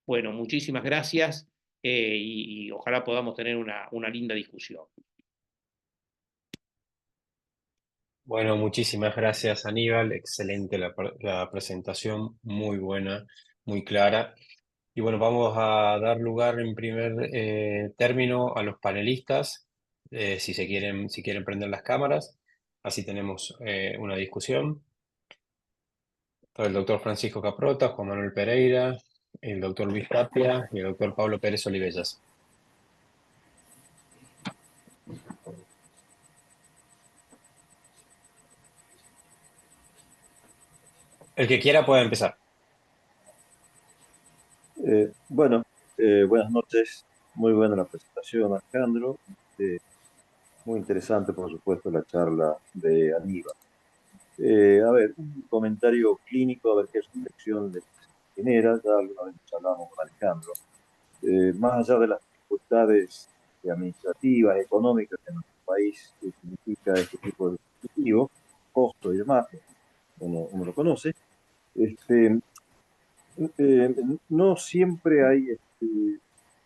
Bueno, muchísimas gracias y ojalá podamos tener una linda discusión. Bueno, muchísimas gracias, Aníbal. Excelente la presentación, muy buena, muy clara. Y bueno, vamos a dar lugar en primer término a los panelistas, si quieren prender las cámaras. Así tenemos una discusión. Está el doctor Francisco Caprota, Juan Manuel Pereira, el doctor Luis Tapia y el doctor Pablo Pérez Olivellas. El que quiera puede empezar. Bueno, buenas noches. Muy buena la presentación, Alejandro. Muy interesante, por supuesto, la charla de Aníbal. A ver, un comentario clínico, a ver qué reflexión le genera. Ya alguna vez charlamos con Alejandro. Más allá de las dificultades administrativas, económicas que en nuestro país significa este tipo de dispositivos, costo y demás, uno lo conoce, este, no siempre hay,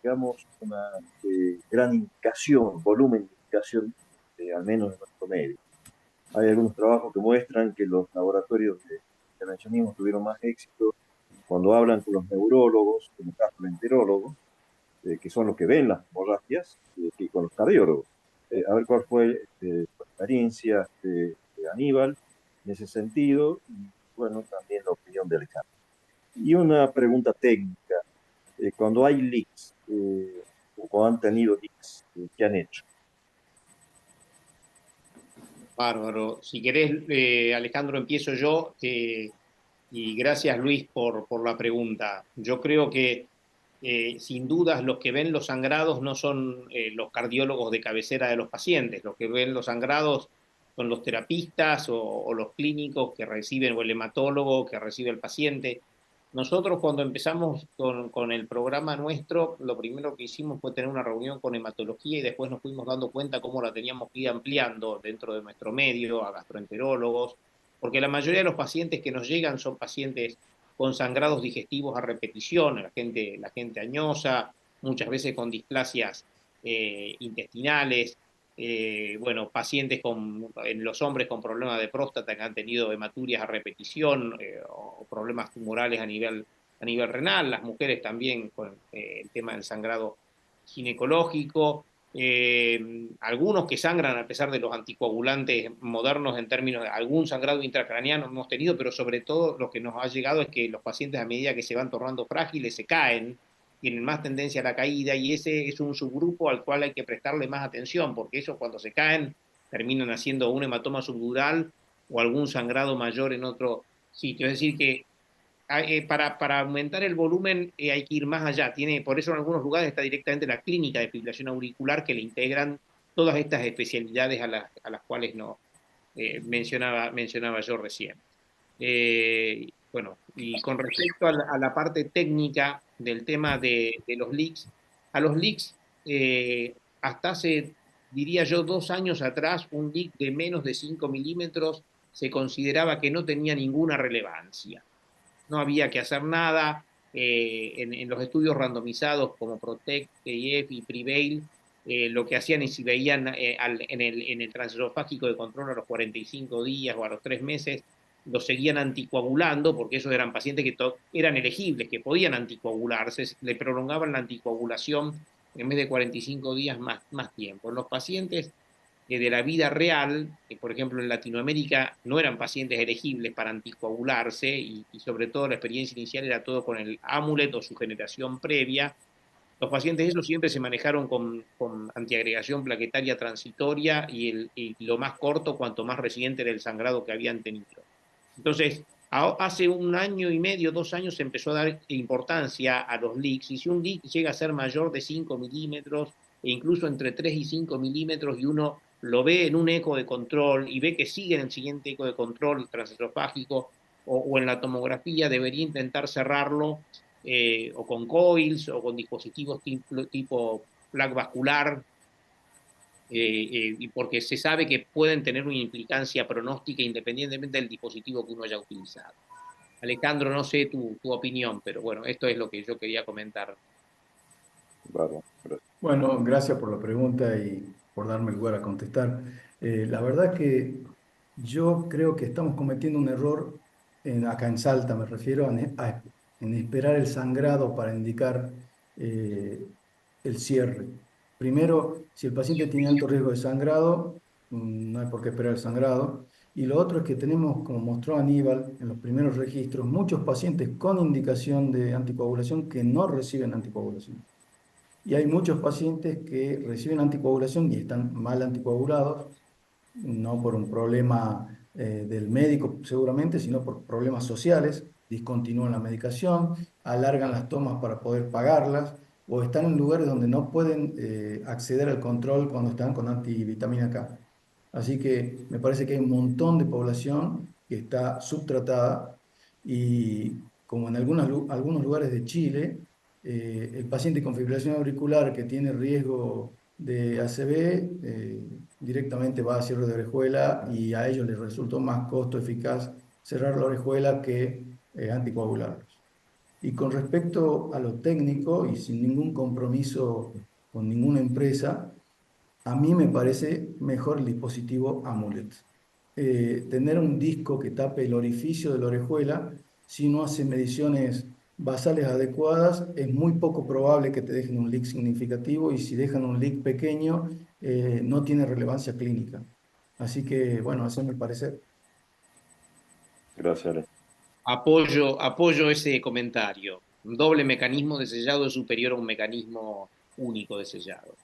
digamos, una gran indicación, volumen de indicación, al menos en nuestro medio. Hay algunos trabajos que muestran que los laboratorios de intervencionismo tuvieron más éxito cuando hablan con los neurólogos, con los gastroenterólogos, que son los que ven las hemorragias, que con los cardiólogos. A ver cuál fue tu experiencia, Aníbal, en ese sentido, y bueno, también la opinión de Alejandro. Y una pregunta técnica. Cuando hay leaks, o cuando han tenido leaks, ¿qué han hecho? Bárbaro. Si querés, Alejandro, empiezo yo. Y gracias, Luis, por la pregunta. Yo creo que, sin dudas, los que ven los sangrados no son los cardiólogos de cabecera de los pacientes. Los que ven los sangrados son los terapistas o los clínicos que reciben, o el hematólogo que recibe el paciente. Nosotros cuando empezamos con el programa nuestro, lo primero que hicimos fue tener una reunión con hematología y después nos fuimos dando cuenta cómo la teníamos que ir ampliando dentro de nuestro medio, a gastroenterólogos, porque la mayoría de los pacientes que nos llegan son pacientes con sangrados digestivos a repetición, la gente añosa, muchas veces con displasias intestinales, bueno, pacientes en los hombres con problemas de próstata que han tenido hematurias a repetición o problemas tumorales a nivel renal, las mujeres también con el tema del sangrado ginecológico, algunos que sangran a pesar de los anticoagulantes modernos en términos de algún sangrado intracraneano hemos tenido, pero sobre todo lo que nos ha llegado es que los pacientes a medida que se van tornando frágiles se caen, tienen más tendencia a la caída y ese es un subgrupo al cual hay que prestarle más atención, porque esos cuando se caen terminan haciendo un hematoma subdural o algún sangrado mayor en otro sitio. Es decir, que para aumentar el volumen hay que ir más allá. Por eso en algunos lugares está directamente la clínica de fibrilación auricular que le integran todas estas especialidades a las cuales no, mencionaba yo recién. Bueno, y con respecto a la parte técnica del tema de los leaks, a los leaks, hasta hace, diría yo, 2 años atrás, un leak de menos de 5 milímetros se consideraba que no tenía ninguna relevancia. No había que hacer nada. En los estudios randomizados como PROTECT, PIF y PREVAIL, lo que hacían es si veían en el transesofágico de control a los 45 días o a los 3 meses, los seguían anticoagulando, porque esos eran pacientes que eran elegibles, que podían anticoagularse, le prolongaban la anticoagulación en vez de 45 días más tiempo. En los pacientes de la vida real, que por ejemplo en Latinoamérica no eran pacientes elegibles para anticoagularse y sobre todo la experiencia inicial era todo con el Amulet o su generación previa. Los pacientes esos siempre se manejaron con antiagregación plaquetaria transitoria y lo más corto cuanto más reciente era el sangrado que habían tenido. Entonces, hace un año y medio, 2 años, se empezó a dar importancia a los leaks, y si un leak llega a ser mayor de 5 milímetros, e incluso entre 3 y 5 milímetros, y uno lo ve en un eco de control y ve que sigue en el siguiente eco de control transesofágico o en la tomografía, debería intentar cerrarlo o con coils o con dispositivos tipo plaque vascular, y porque se sabe que pueden tener una implicancia pronóstica independientemente del dispositivo que uno haya utilizado. Alejandro, no sé tu opinión, pero bueno, esto es lo que yo quería comentar. Bárbaro, gracias. Bueno, gracias por la pregunta y por darme el lugar a contestar. La verdad que yo creo que estamos cometiendo un error acá en Salta, me refiero en esperar el sangrado para indicar eh, el cierre. Primero, si el paciente tiene alto riesgo de sangrado, no hay por qué esperar el sangrado. Y lo otro es que tenemos, como mostró Aníbal en los primeros registros, muchos pacientes con indicación de anticoagulación que no reciben anticoagulación. Y hay muchos pacientes que reciben anticoagulación y están mal anticoagulados, no por un problema del médico seguramente, sino por problemas sociales, discontinúan la medicación, alargan las tomas para poder pagarlas, o están en lugares donde no pueden acceder al control cuando están con antivitamina K. Así que me parece que hay un montón de población que está subtratada y como en algunos lugares de Chile, el paciente con fibrilación auricular que tiene riesgo de ACV directamente va a cierre de orejuela y a ellos les resultó más costo eficaz cerrar la orejuela que anticoagularlos. Y con respecto a lo técnico y sin ningún compromiso con ninguna empresa, a mí me parece mejor el dispositivo Amulet. Tener un disco que tape el orificio de la orejuela, si no hace mediciones basales adecuadas, es muy poco probable que te dejen un leak significativo y si dejan un leak pequeño, no tiene relevancia clínica. Así que, bueno, eso es mi parecer. Gracias, Ale. Apoyo ese comentario. Un doble mecanismo de sellado es superior a un mecanismo único de sellado.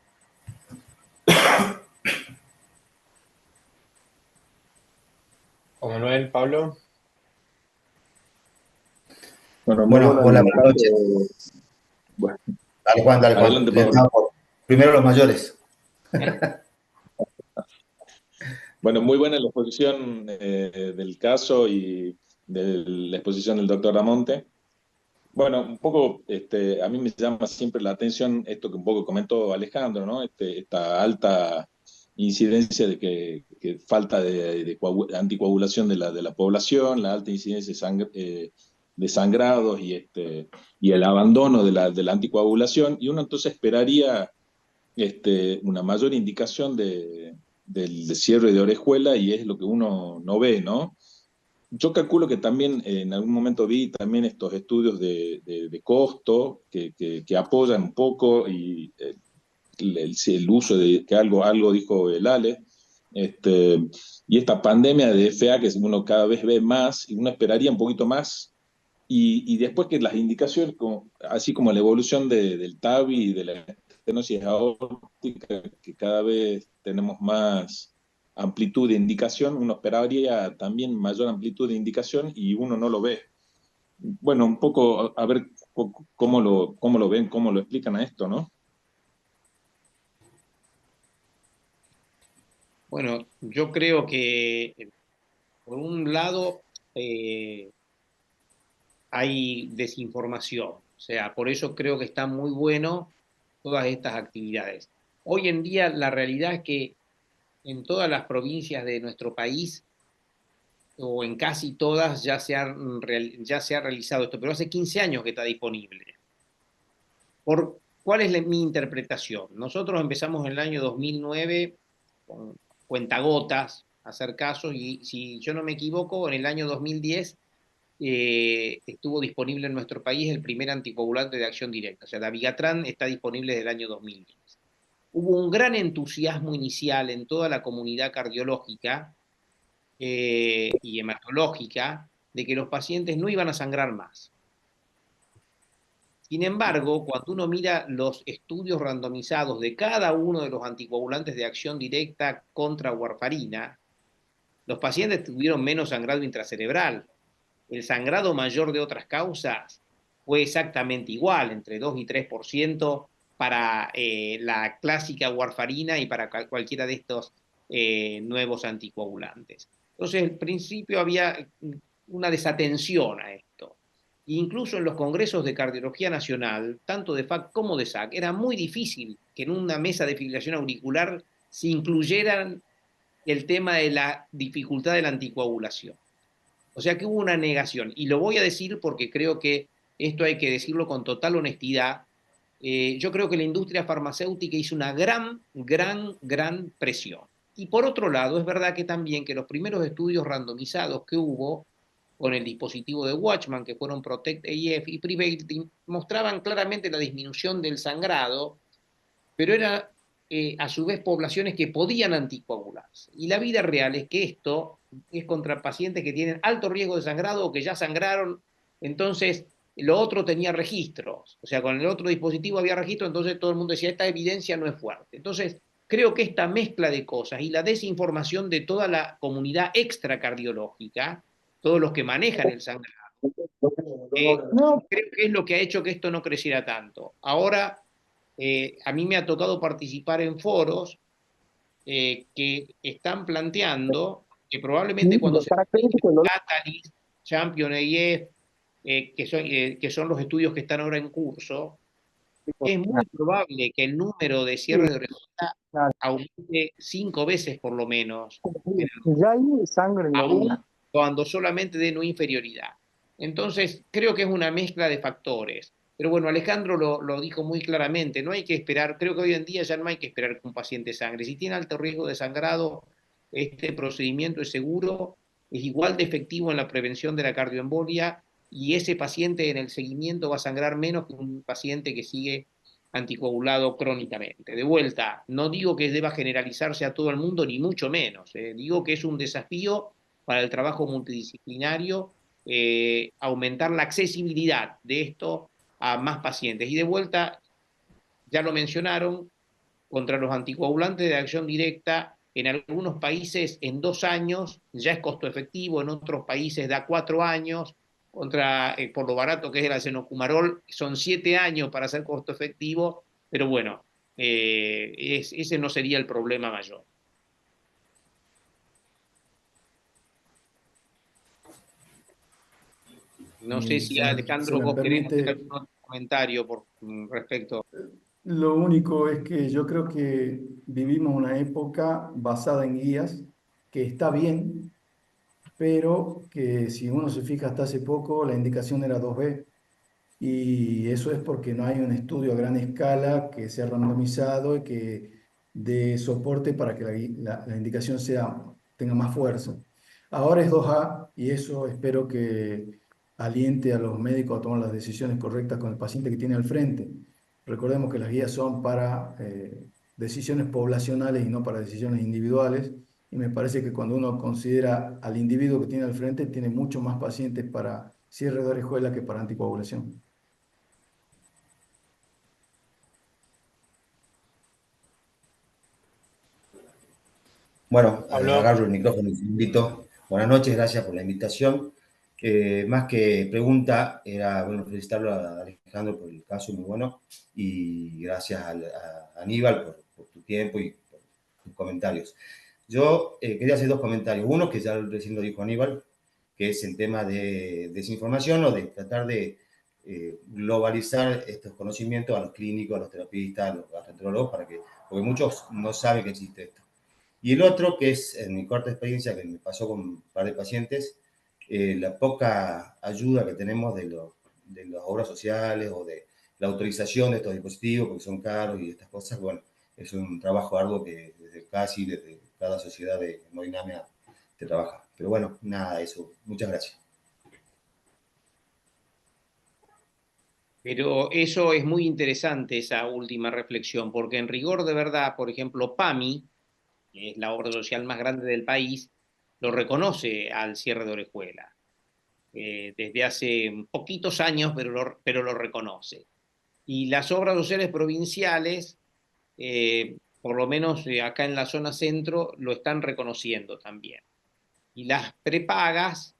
Juan Manuel, Pablo. Bueno, muy Bueno, buena hola, el buenas noches. caso. Bueno, Dale, Juan, dale, Juan. Adelante, Pablo. Primero los mayores. Bueno, muy buena la exposición del caso y de la exposición del doctor Ramonte. Bueno, un poco, a mí me llama siempre la atención esto que un poco comentó Alejandro, ¿no? Esta alta incidencia que falta de anticoagulación de la población, la alta incidencia de sangrados y el abandono de la anticoagulación, y uno entonces esperaría una mayor indicación del cierre de orejuela y es lo que uno no ve, ¿no? Yo calculo que también en algún momento vi también estos estudios de costo que apoyan un poco y el uso de que algo dijo el Ale, y esta pandemia de FA que uno cada vez ve más y uno esperaría un poquito más y después que las indicaciones, así como la evolución del TAVI y de la estenosis aórtica, que cada vez tenemos más amplitud de indicación, uno esperaría también mayor amplitud de indicación y uno no lo ve. Bueno, un poco a ver cómo lo ven, cómo lo explican a esto, ¿no? Bueno, yo creo que por un lado hay desinformación, o sea, por eso creo que está muy bueno todas estas actividades. Hoy en día la realidad es que en todas las provincias de nuestro país, o en casi todas, ya se ha realizado esto, pero hace 15 años que está disponible. ¿Cuál es mi interpretación? Nosotros empezamos en el año 2009 con cuentagotas a hacer casos y si yo no me equivoco, en el año 2010 estuvo disponible en nuestro país el primer anticoagulante de acción directa. O sea, Dabigatran está disponible desde el año 2010. hubo un gran entusiasmo inicial en toda la comunidad cardiológica y hematológica de que los pacientes no iban a sangrar más. Sin embargo, cuando uno mira los estudios randomizados de cada uno de los anticoagulantes de acción directa contra warfarina, los pacientes tuvieron menos sangrado intracerebral. El sangrado mayor de otras causas fue exactamente igual, entre 2 y 3% para la clásica warfarina y para cualquiera de estos nuevos anticoagulantes. Entonces, al principio había una desatención a esto. Incluso en los congresos de cardiología nacional, tanto de FAC como de SAC, era muy difícil que en una mesa de fibrilación auricular se incluyeran el tema de la dificultad de la anticoagulación. O sea que hubo una negación. Y lo voy a decir porque creo que esto hay que decirlo con total honestidad. Yo creo que la industria farmacéutica hizo una gran presión. Y por otro lado, es verdad que también que los primeros estudios randomizados que hubo con el dispositivo de Watchman, que fueron PROTECT-AF y Prevail, mostraban claramente la disminución del sangrado, pero era a su vez poblaciones que podían anticoagularse. Y la vida real es que esto es contra pacientes que tienen alto riesgo de sangrado o que ya sangraron, entonces lo otro tenía registros, o sea, con el otro dispositivo había registro, entonces todo el mundo decía, esta evidencia no es fuerte. Entonces, creo que esta mezcla de cosas y la desinformación de toda la comunidad extracardiológica, todos los que manejan el sangrado, creo que es lo que ha hecho que esto no creciera tanto. Ahora, a mí me ha tocado participar en foros que están planteando que probablemente cuando se Catalyst, Champion AF, que son los estudios que están ahora en curso, es muy probable que el número de cierres de oreja aumente 5 veces por lo menos, Ya hay sangre en la aún orina. cuando solamente de no inferioridad. Entonces, creo que es una mezcla de factores. Pero bueno, Alejandro lo dijo muy claramente, no hay que esperar, creo que hoy en día ya no hay que esperar que un paciente sangre. Si tiene alto riesgo de sangrado, este procedimiento es seguro, es igual de efectivo en la prevención de la cardioembolia y ese paciente en el seguimiento va a sangrar menos que un paciente que sigue anticoagulado crónicamente. De vuelta, no digo que deba generalizarse a todo el mundo, ni mucho menos. Digo que es un desafío para el trabajo multidisciplinario aumentar la accesibilidad de esto a más pacientes. Y de vuelta, ya lo mencionaron, contra los anticoagulantes de acción directa, en algunos países en 2 años ya es costo efectivo, en otros países da 4 años, por lo barato que es el acenocumarol, son 7 años para ser costo efectivo, pero bueno, ese no sería el problema mayor. No sé si Alejandro, vos querés hacer algún otro comentario respecto. Lo único es que yo creo que vivimos una época basada en guías, que está bien, pero que si uno se fija hasta hace poco, la indicación era 2B. Y eso es porque no hay un estudio a gran escala que sea randomizado y que dé soporte para que la indicación tenga más fuerza. Ahora es 2A y eso espero que aliente a los médicos a tomar las decisiones correctas con el paciente que tiene al frente. Recordemos que las guías son para decisiones poblacionales y no para decisiones individuales. Y me parece que cuando uno considera al individuo que tiene al frente, tiene mucho más pacientes para cierre de orejuela que para anticoagulación. Bueno, agarro el micrófono y te invito. Buenas noches, gracias por la invitación. Más que pregunta, era bueno felicitarlo a Alejandro por el caso muy bueno y gracias a Aníbal por tu tiempo y por tus comentarios. Yo quería hacer 2 comentarios. Uno, que ya recién lo dijo Aníbal, que es el tema de desinformación o de tratar de globalizar estos conocimientos a los clínicos, a los terapistas, a los gastroenterólogos, porque muchos no saben que existe esto. Y el otro, que es en mi corta experiencia, que me pasó con un par de pacientes, la poca ayuda que tenemos de las obras sociales o de la autorización de estos dispositivos, porque son caros y estas cosas, bueno, es un trabajo arduo que desde cada sociedad de hemodinamia se trabaja. Pero bueno, nada, eso. Muchas gracias. Pero eso es muy interesante, esa última reflexión, porque en rigor de verdad, por ejemplo, PAMI, que es la obra social más grande del país, lo reconoce al cierre de Orejuela. Desde hace poquitos años, pero lo reconoce. Y las obras sociales provinciales, por lo menos acá en la zona centro, lo están reconociendo también. Y las prepagas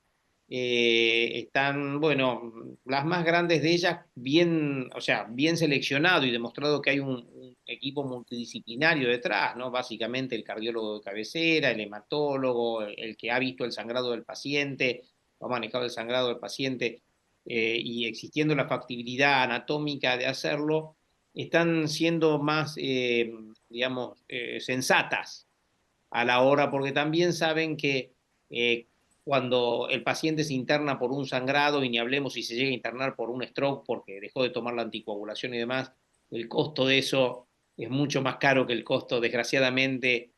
están, bueno, las más grandes de ellas bien, o sea, bien seleccionado y demostrado que hay un equipo multidisciplinario detrás, ¿no? Básicamente el cardiólogo de cabecera, el hematólogo, el que ha visto el sangrado del paciente, o ha manejado el sangrado del paciente, y existiendo la factibilidad anatómica de hacerlo, están siendo más, digamos, sensatas a la hora, porque también saben que cuando el paciente se interna por un sangrado, y ni hablemos si se llega a internar por un stroke porque dejó de tomar la anticoagulación y demás, el costo de eso es mucho más caro que el costo, desgraciadamente,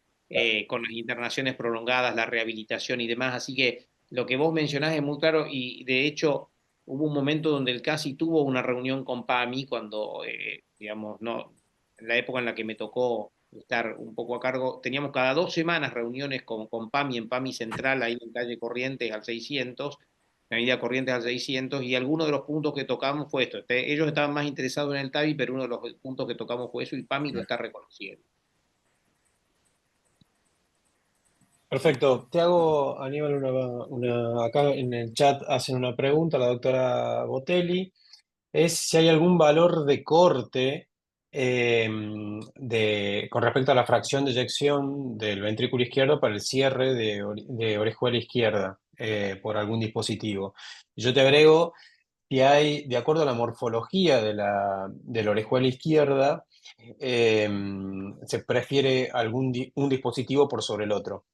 con las internaciones prolongadas, la rehabilitación y demás. Así que lo que vos mencionás es muy claro, y de hecho hubo un momento donde el CASI tuvo una reunión con PAMI cuando, digamos, no, en la época en la que me tocó estar un poco a cargo, teníamos cada 2 semanas reuniones con PAMI en PAMI Central, ahí en calle Corrientes al 600, en Avenida Corrientes al 600, y alguno de los puntos que tocamos fue esto. Ellos estaban más interesados en el TAVI, pero uno de los puntos que tocamos fue eso, y PAMI lo está reconociendo. Perfecto. Te hago, Aníbal, acá en el chat hacen una pregunta, la doctora Botelli, es si hay algún valor de corte con respecto a la fracción de eyección del ventrículo izquierdo para el cierre de orejuela izquierda por algún dispositivo. Yo te agrego que hay, de acuerdo a la morfología de la orejuela izquierda, eh, se prefiere un dispositivo por sobre el otro.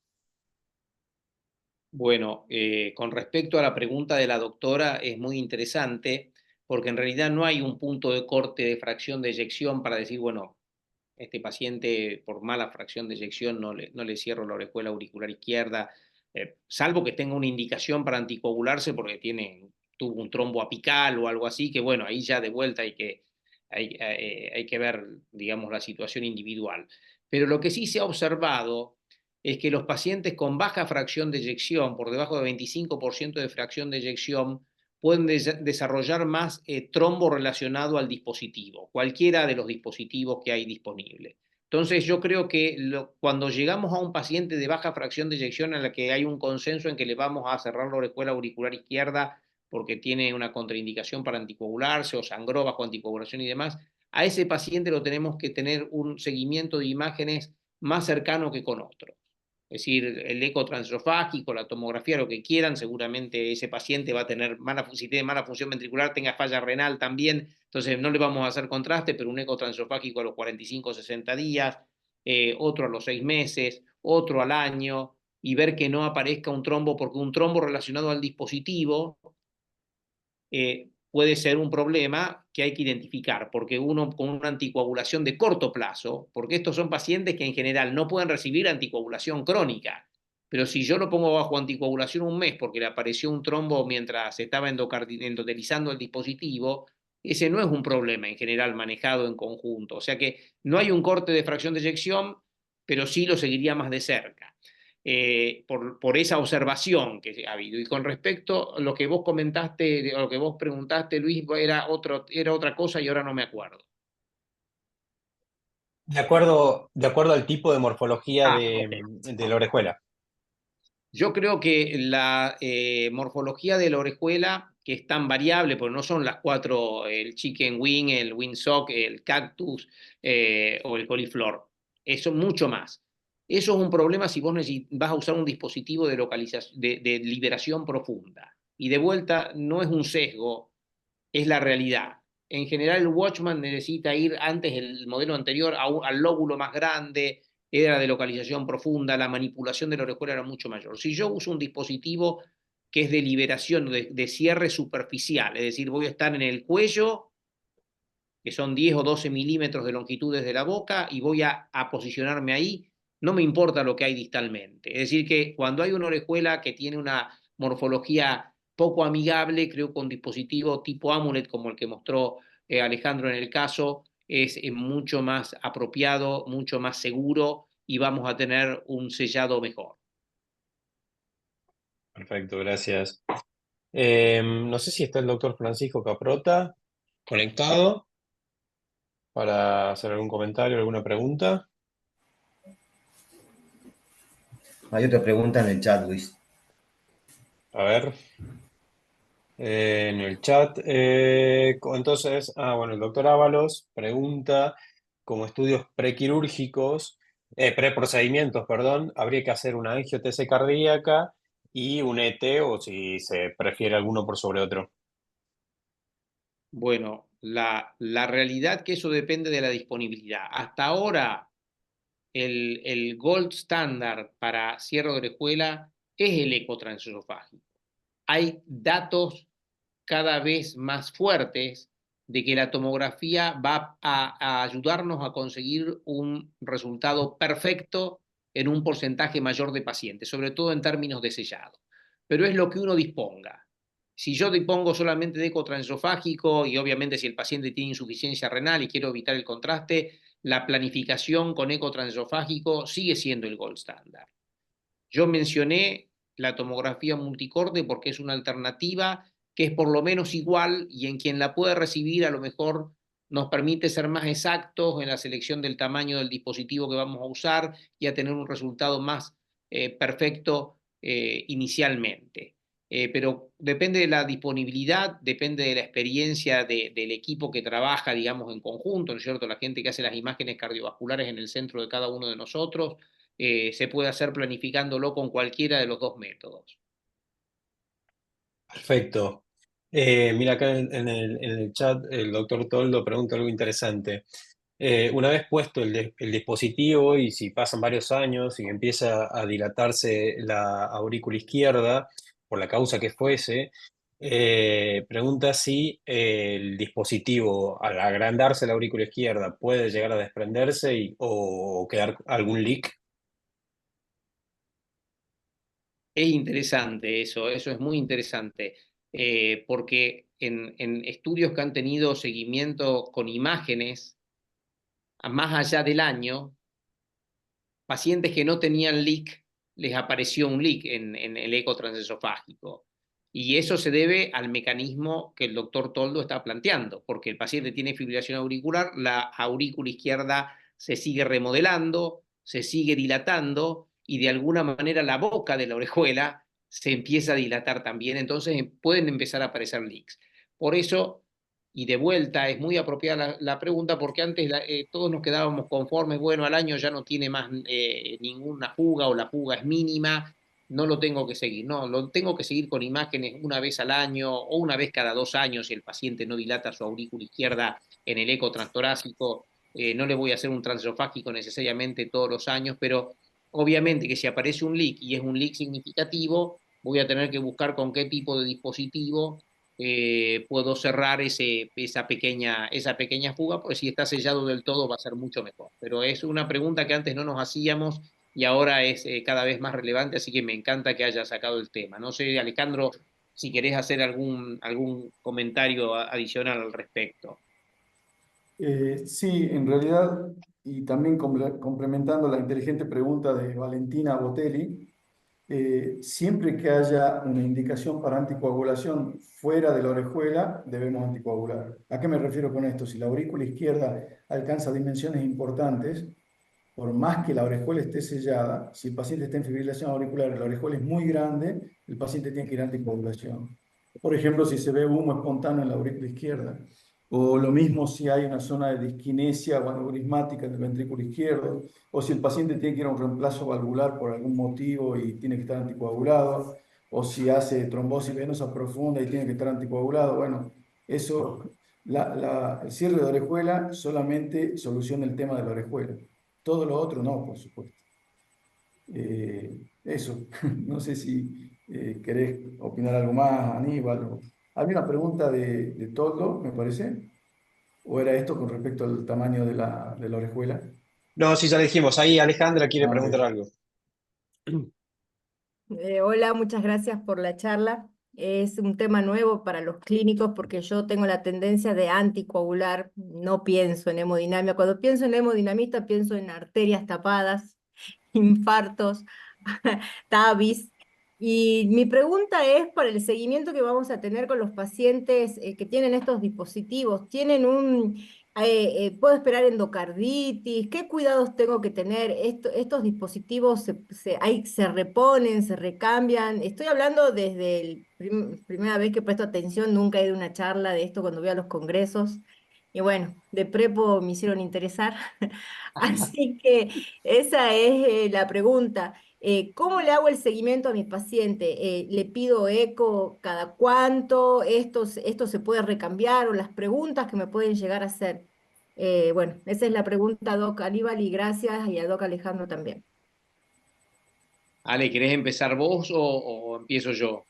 Bueno, con respecto a la pregunta de la doctora, es muy interesante, porque en realidad no hay un punto de corte de fracción de eyección para decir, bueno, este paciente por mala fracción de eyección no le cierro la orejuela auricular izquierda, salvo que tenga una indicación para anticoagularse porque tuvo un trombo apical o algo así, que bueno, ahí ya de vuelta hay que ver, digamos, la situación individual. Pero lo que sí se ha observado es que los pacientes con baja fracción de eyección, por debajo de 25% de fracción de eyección, pueden desarrollar más trombo relacionado al dispositivo, cualquiera de los dispositivos que hay disponible. Entonces yo creo que cuando llegamos a un paciente de baja fracción de eyección en la que hay un consenso en que le vamos a cerrar la orejuela auricular izquierda porque tiene una contraindicación para anticoagularse o sangró bajo anticoagulación y demás, a ese paciente lo tenemos que tener un seguimiento de imágenes más cercano que con otros. Es decir, el eco transesofágico, la tomografía, lo que quieran, seguramente ese paciente va a tener si tiene mala función ventricular, tenga falla renal también, entonces no le vamos a hacer contraste, pero un eco transesofágico a los 45 o 60 días, otro a los 6 meses, otro al año, y ver que no aparezca un trombo, porque un trombo relacionado al dispositivo puede ser un problema que hay que identificar, porque uno con una anticoagulación de corto plazo, porque estos son pacientes que en general no pueden recibir anticoagulación crónica, pero si yo lo pongo bajo anticoagulación un mes porque le apareció un trombo mientras se estaba endotelizando el dispositivo, ese no es un problema en general manejado en conjunto. O sea que no hay un corte de fracción de eyección, pero sí lo seguiría más de cerca. Por esa observación que ha habido. Y con respecto a lo que vos comentaste, o lo que vos preguntaste, Luis, era otra cosa y ahora no me acuerdo. De acuerdo al tipo de morfología Ok. de la orejuela. Yo creo que la morfología de la orejuela, que es tan variable, porque no son las cuatro, el chicken wing, el windsock, el cactus o el coliflor, eso mucho más. Eso es un problema si vos vas a usar un dispositivo de localización, de liberación profunda. Y de vuelta, no es un sesgo, es la realidad. En general, el Watchman necesita ir antes, el modelo anterior, al lóbulo más grande, era de localización profunda, la manipulación de la orejuela era mucho mayor. Si yo uso un dispositivo que es de liberación, de cierre superficial, es decir, voy a estar en el cuello, que son 10 o 12 milímetros de longitud desde la boca, y voy a posicionarme ahí, no me importa lo que hay distalmente. Es decir, que cuando hay una orejuela que tiene una morfología poco amigable, creo que un dispositivo tipo Amulet, como el que mostró Alejandro, en el caso, es mucho más apropiado, mucho más seguro y vamos a tener un sellado mejor. Perfecto, gracias. No sé si está el doctor Francisco Caprota conectado para hacer algún comentario, alguna pregunta. Hay otra pregunta en el chat, Luis. A ver. En el chat. Entonces, bueno, el doctor Ábalos pregunta, como estudios prequirúrgicos, preprocedimientos, perdón, habría que hacer una angio-TC cardíaca y un ET, o si se prefiere alguno por sobre otro. Bueno, la realidad que eso depende de la disponibilidad. Hasta ahora, el gold standard para cierre de orejuela es el eco transesofágico. Hay datos cada vez más fuertes de que la tomografía va a ayudarnos a conseguir un resultado perfecto en un porcentaje mayor de pacientes, sobre todo en términos de sellado. Pero es lo que uno disponga. Si yo dispongo solamente de eco transesofágico y obviamente si el paciente tiene insuficiencia renal y quiero evitar el contraste, la planificación con eco transesofágico sigue siendo el gold standard. Yo mencioné la tomografía multicorde porque es una alternativa que es por lo menos igual y en quien la puede recibir a lo mejor nos permite ser más exactos en la selección del tamaño del dispositivo que vamos a usar y a tener un resultado más perfecto inicialmente. Pero depende de la disponibilidad, depende de la experiencia del equipo que trabaja, digamos, en conjunto, ¿no es cierto? La gente que hace las imágenes cardiovasculares en el centro de cada uno de nosotros, se puede hacer planificándolo con cualquiera de los dos métodos. Perfecto. Mira, acá en el chat el doctor Toldo pregunta algo interesante. Una vez puesto el dispositivo y si pasan varios años y empieza a dilatarse la aurícula izquierda, por la causa que fuese, pregunta si el dispositivo, al agrandarse la aurícula izquierda, puede llegar a desprenderse o quedar algún leak. Es interesante eso es muy interesante, porque en estudios que han tenido seguimiento con imágenes, más allá del año, pacientes que no tenían leak, les apareció un leak en el eco transesofágico. Y eso se debe al mecanismo que el doctor Toldo está planteando, porque el paciente tiene fibrilación auricular, la aurícula izquierda se sigue remodelando, se sigue dilatando y de alguna manera la boca de la orejuela se empieza a dilatar también, entonces pueden empezar a aparecer leaks. Por eso, y de vuelta, es muy apropiada la pregunta porque antes todos nos quedábamos conformes, bueno, al año ya no tiene más ninguna fuga o la fuga es mínima, no lo tengo que seguir, no, lo tengo que seguir con imágenes una vez al año o una vez cada 2 años si el paciente no dilata su aurícula izquierda en el eco transtorácico, no le voy a hacer un transesofágico necesariamente todos los años, pero obviamente que si aparece un leak y es un leak significativo, voy a tener que buscar con qué tipo de dispositivo puedo cerrar esa pequeña fuga, porque si está sellado del todo va a ser mucho mejor. Pero es una pregunta que antes no nos hacíamos y ahora es cada vez más relevante, así que me encanta que haya sacado el tema. No sé, Alejandro, si querés hacer algún comentario adicional al respecto. Sí, en realidad, y también complementando la inteligente pregunta de Valentina Botelli, siempre que haya una indicación para anticoagulación fuera de la orejuela, debemos anticoagular. ¿A qué me refiero con esto? Si la aurícula izquierda alcanza dimensiones importantes, por más que la orejuela esté sellada, si el paciente está en fibrilación auricular y la orejuela es muy grande, el paciente tiene que ir a anticoagulación. Por ejemplo, si se ve humo espontáneo en la aurícula izquierda, o lo mismo si hay una zona de disquinesia o aneurismática en el ventrículo izquierdo, o si el paciente tiene que ir a un reemplazo valvular por algún motivo y tiene que estar anticoagulado, o si hace trombosis venosa profunda y tiene que estar anticoagulado. Bueno, eso, el cierre de orejuela solamente soluciona el tema de la orejuela. Todo lo otro no, por supuesto. Eso, no sé si querés opinar algo más, Aníbal. Había una pregunta de Toldo, me parece, o era esto con respecto al tamaño de la orejuela. No, sí, ya le dijimos. Ahí Alejandra quiere Ah, ok. preguntar algo. Hola, muchas gracias por la charla. es un tema nuevo para los clínicos porque yo tengo la tendencia de anticoagular, no pienso en hemodinamia. Cuando pienso en hemodinamista pienso en arterias tapadas, infartos, TAVIs. Y mi pregunta es para el seguimiento que vamos a tener con los pacientes que tienen estos dispositivos. ¿Tienen puedo esperar endocarditis? ¿Qué cuidados tengo que tener? Estos dispositivos se reponen, se recambian. Estoy hablando desde la primera vez que presto atención, nunca he ido a una charla de esto cuando voy a los congresos. Y bueno, de prepo me hicieron interesar. Así que esa es la pregunta. ¿Cómo le hago el seguimiento a mi paciente? ¿Le pido eco cada cuánto? ¿Esto se puede recambiar? O las preguntas que me pueden llegar a hacer. Bueno, esa es la pregunta, Doc Aníbal, y gracias, y a Doc Alejandro también. Ale, ¿querés empezar vos o empiezo yo?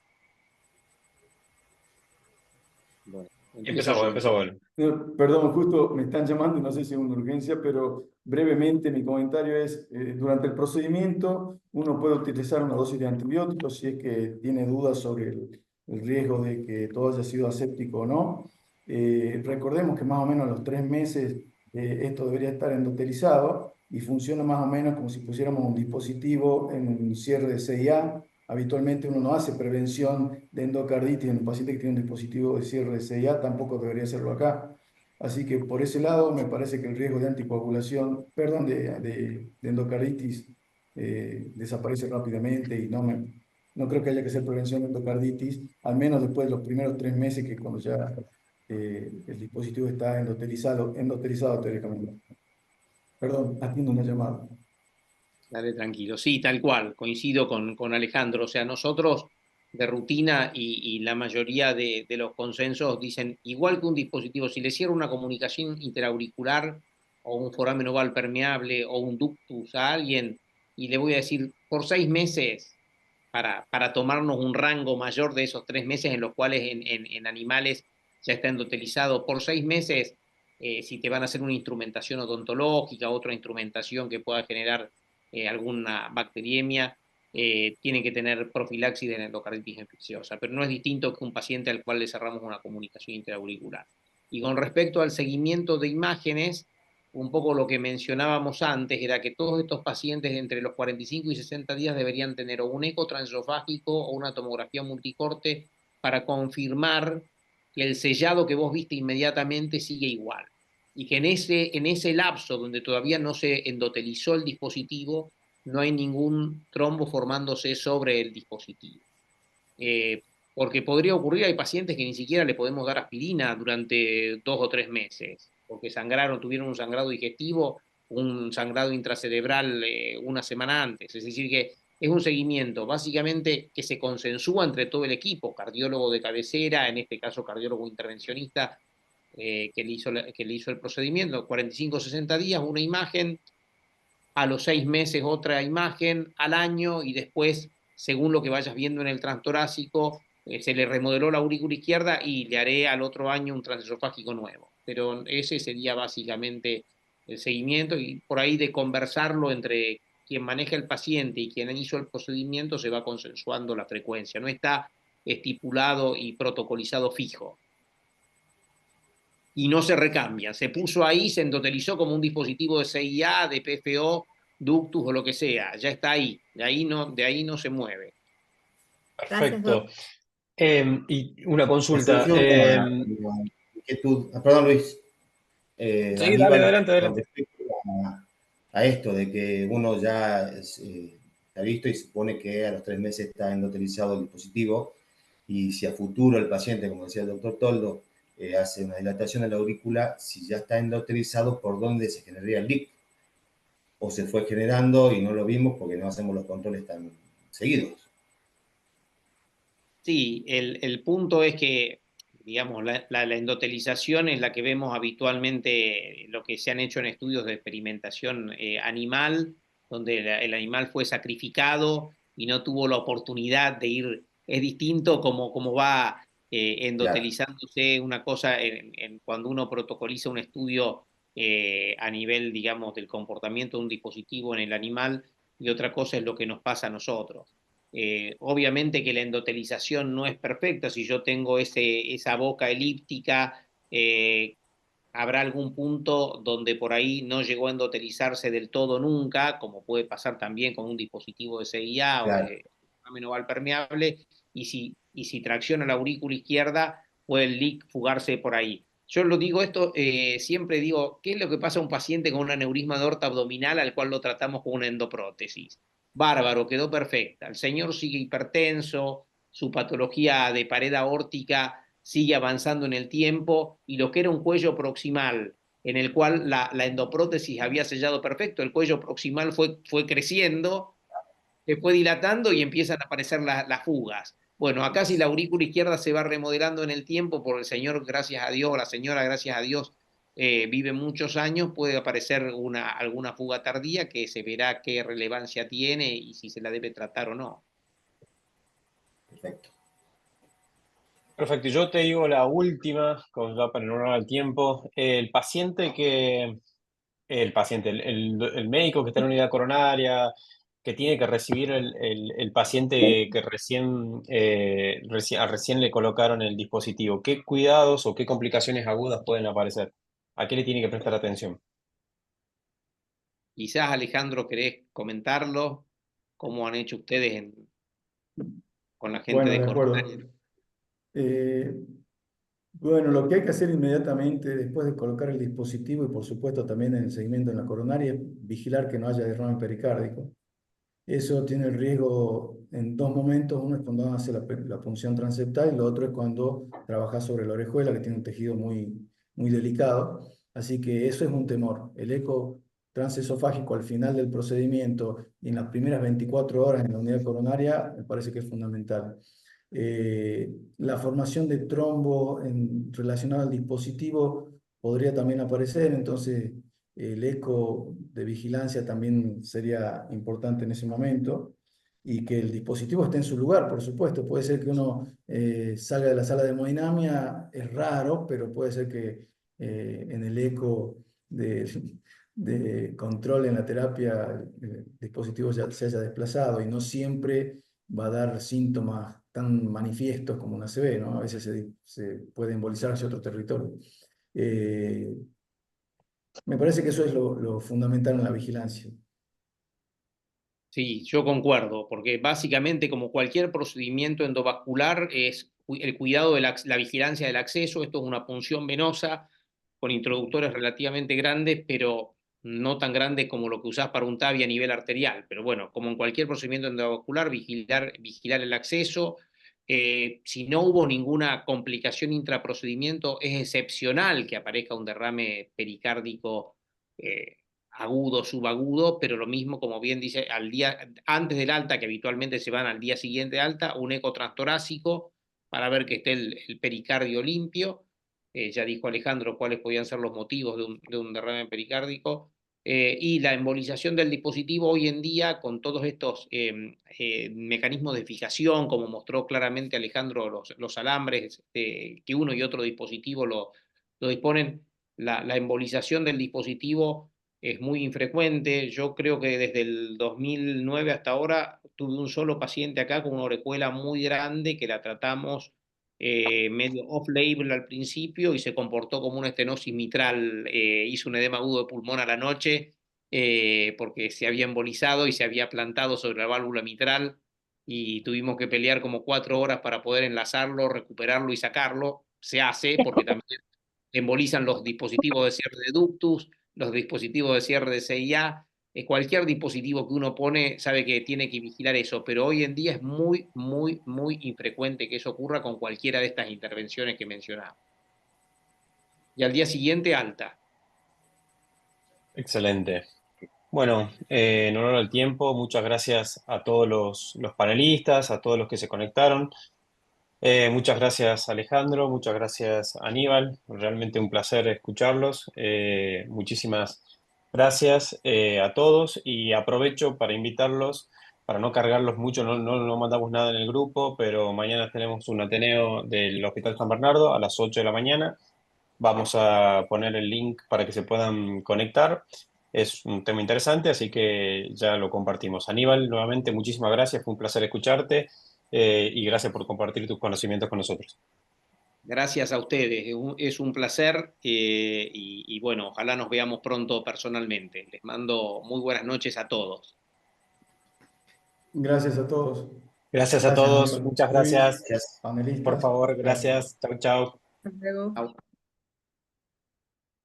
Bueno, empiezo yo. Empezó vos. No, perdón, justo me están llamando y no sé si es una urgencia, pero brevemente mi comentario es, durante el procedimiento uno puede utilizar una dosis de antibióticos si es que tiene dudas sobre el riesgo de que todo haya sido aséptico o no. Recordemos que más o menos a los 3 meses esto debería estar endotelizado y funciona más o menos como si pusiéramos un dispositivo en un cierre de CIA. Habitualmente uno no hace prevención de endocarditis en un paciente que tiene un dispositivo de cierre de CIA, tampoco debería hacerlo acá. Así que por ese lado me parece que el riesgo de anticoagulación, perdón, de endocarditis desaparece rápidamente y no creo que haya que hacer prevención de endocarditis, al menos después de los primeros 3 meses que cuando ya el dispositivo está endotelizado teóricamente. Perdón, atiendo una llamada. Dale, tranquilo. Sí, tal cual, coincido con Alejandro. O sea, nosotros de rutina y la mayoría de los consensos dicen, igual que un dispositivo, si le cierro una comunicación interauricular o un foramen oval permeable o un ductus a alguien y le voy a decir, por 6 meses, para tomarnos un rango mayor de esos 3 meses en los cuales en animales ya está endotelizado, por 6 meses, si te van a hacer una instrumentación odontológica, otra instrumentación que pueda generar alguna bacteriemia, tienen que tener profilaxis de endocarditis infecciosa, pero no es distinto que un paciente al cual le cerramos una comunicación interauricular. Y con respecto al seguimiento de imágenes, un poco lo que mencionábamos antes era que todos estos pacientes entre los 45 y 60 días deberían tener o un eco transesofágico o una tomografía multicorte para confirmar que el sellado que vos viste inmediatamente sigue igual y que en ese lapso donde todavía no se endotelizó el dispositivo, no hay ningún trombo formándose sobre el dispositivo. Porque podría ocurrir, hay pacientes que ni siquiera le podemos dar aspirina durante 2 o 3 meses, porque sangraron, tuvieron un sangrado digestivo, un sangrado intracerebral una semana antes. Es decir, que es un seguimiento básicamente que se consensúa entre todo el equipo, cardiólogo de cabecera, en este caso cardiólogo intervencionista, que le hizo el procedimiento, 45 o 60 días, una imagen, a los 6 meses otra imagen, al año, y después, según lo que vayas viendo en el transtorácico, se le remodeló la aurícula izquierda y le haré al otro año un transesofágico nuevo. Pero ese sería básicamente el seguimiento, y por ahí de conversarlo entre quien maneja el paciente y quien hizo el procedimiento se va consensuando la frecuencia. No está estipulado y protocolizado fijo. Y no se recambia. Se puso ahí, se endotelizó como un dispositivo de CIA, de PFO, ductus o lo que sea. Ya está ahí. De ahí no se mueve. Gracias, Perfecto. Doc. Y una Me consulta. surgió una inquietud. Perdón, Luis. Sí, dale, Aníbal, adelante. con respecto a esto de que uno ya ha visto y supone que a los 3 meses está endotelizado el dispositivo, y si a futuro el paciente, como decía el doctor Toldo, hace una dilatación de la aurícula, si ya está endotelizado, ¿por dónde se generaría el leak? ¿O se fue generando y no lo vimos porque no hacemos los controles tan seguidos? Sí, el punto es que, digamos, la endotelización es la que vemos habitualmente, lo que se han hecho en estudios de experimentación animal, donde el animal fue sacrificado y no tuvo la oportunidad de ir. Es distinto como va endotelizándose una cosa cuando uno protocoliza un estudio a nivel, digamos, del comportamiento de un dispositivo en el animal, y otra cosa es lo que nos pasa a nosotros. Obviamente que la endotelización no es perfecta. Si yo tengo esa boca elíptica, habrá algún punto donde por ahí no llegó a endotelizarse del todo nunca, como puede pasar también con un dispositivo de CIA o Claro. de examen oval permeable, y si tracciona la aurícula izquierda, puede el leak fugarse por ahí. Yo lo digo esto, siempre digo, ¿qué es lo que pasa a un paciente con un aneurisma de aorta abdominal al cual lo tratamos con una endoprótesis? Bárbaro, quedó perfecta. El señor sigue hipertenso, su patología de pared aórtica sigue avanzando en el tiempo, y lo que era un cuello proximal en el cual la endoprótesis había sellado perfecto, el cuello proximal fue creciendo, se fue dilatando y empiezan a aparecer las fugas. Bueno, acá si la aurícula izquierda se va remodelando en el tiempo, por el señor, gracias a Dios, la señora, gracias a Dios, vive muchos años, puede aparecer alguna fuga tardía que se verá qué relevancia tiene y si se la debe tratar o no. Perfecto. Perfecto, y yo te digo la última, como ya para no hablar el tiempo. El médico que está en la unidad coronaria, que tiene que recibir el paciente que recién le colocaron el dispositivo, ¿qué cuidados o qué complicaciones agudas pueden aparecer? ¿A qué le tiene que prestar atención? Quizás, Alejandro, querés comentarlo, cómo han hecho ustedes con la gente Bueno, de de coronaria. acuerdo. Eh, bueno, lo que hay que hacer inmediatamente después de colocar el dispositivo y por supuesto también en el seguimiento en la coronaria es vigilar que no haya derrame pericárdico. Eso tiene el riesgo en dos momentos. Uno es cuando hace la punción transeptal y lo otro es cuando trabaja sobre la orejuela, que tiene un tejido muy delicado. Así que eso es un temor. El eco transesofágico al final del procedimiento y en las primeras 24 horas en la unidad coronaria me parece que es fundamental. La formación de trombo relacionada al dispositivo podría también aparecer, entonces el eco de vigilancia también sería importante en ese momento y que el dispositivo esté en su lugar, por supuesto. Puede ser que uno salga de la sala de hemodinamia, es raro, pero puede ser que en el eco de control en la terapia el dispositivo ya se haya desplazado y no siempre va a dar síntomas tan manifiestos como una ACV, ¿no? A veces se puede embolizar hacia otro territorio. Eh, Me parece que eso es lo fundamental en la vigilancia. Sí, yo concuerdo, porque básicamente como cualquier procedimiento endovascular es el cuidado de la vigilancia del acceso. Esto es una punción venosa con introductores relativamente grandes, pero no tan grandes como lo que usás para un TAVI a nivel arterial. Pero bueno, como en cualquier procedimiento endovascular, vigilar el acceso. Si no hubo ninguna complicación intraprocedimiento, es excepcional que aparezca un derrame pericárdico agudo, subagudo, pero lo mismo, como bien dice, antes del alta, que habitualmente se van al día siguiente de alta, un eco transtorácico para ver que esté el pericardio limpio. Ya dijo Alejandro cuáles podían ser los motivos de un derrame pericárdico. Y la embolización del dispositivo hoy en día, con todos estos mecanismos de fijación, como mostró claramente Alejandro, los alambres que uno y otro dispositivo lo disponen, la embolización del dispositivo es muy infrecuente. Yo creo que desde el 2009 hasta ahora tuve un solo paciente acá con una orejuela muy grande que la tratamos medio off-label al principio y se comportó como una estenosis mitral. Hizo un edema agudo de pulmón a la noche porque se había embolizado y se había plantado sobre la válvula mitral y tuvimos que pelear como 4 horas para poder enlazarlo, recuperarlo y sacarlo. Se hace porque también embolizan los dispositivos de cierre de ductus, los dispositivos de cierre de CIA. Cualquier dispositivo que uno pone sabe que tiene que vigilar eso, pero hoy en día es muy, muy, muy infrecuente que eso ocurra con cualquiera de estas intervenciones que mencionaba. Y al día siguiente, alta. Excelente. Bueno, en honor al tiempo, muchas gracias a todos los panelistas, a todos los que se conectaron. Muchas gracias Alejandro, muchas gracias Aníbal, realmente un placer escucharlos. Muchísimas gracias a todos y aprovecho para invitarlos, para no cargarlos mucho, no mandamos nada en el grupo, pero mañana tenemos un Ateneo del Hospital San Bernardo a las 8 de la mañana. Vamos a poner el link para que se puedan conectar. es un tema interesante, así que ya lo compartimos. Aníbal, nuevamente, muchísimas gracias, fue un placer escucharte y gracias por compartir tus conocimientos con nosotros. Gracias a ustedes, es un placer y bueno, ojalá nos veamos pronto personalmente. Les mando muy buenas noches a todos. Gracias a todos. Gracias a Gracias, todos, Aníbal. muchas Luis, gracias. Por panelistas. favor, Gracias. gracias. Chau, chau. Hasta luego. Chau.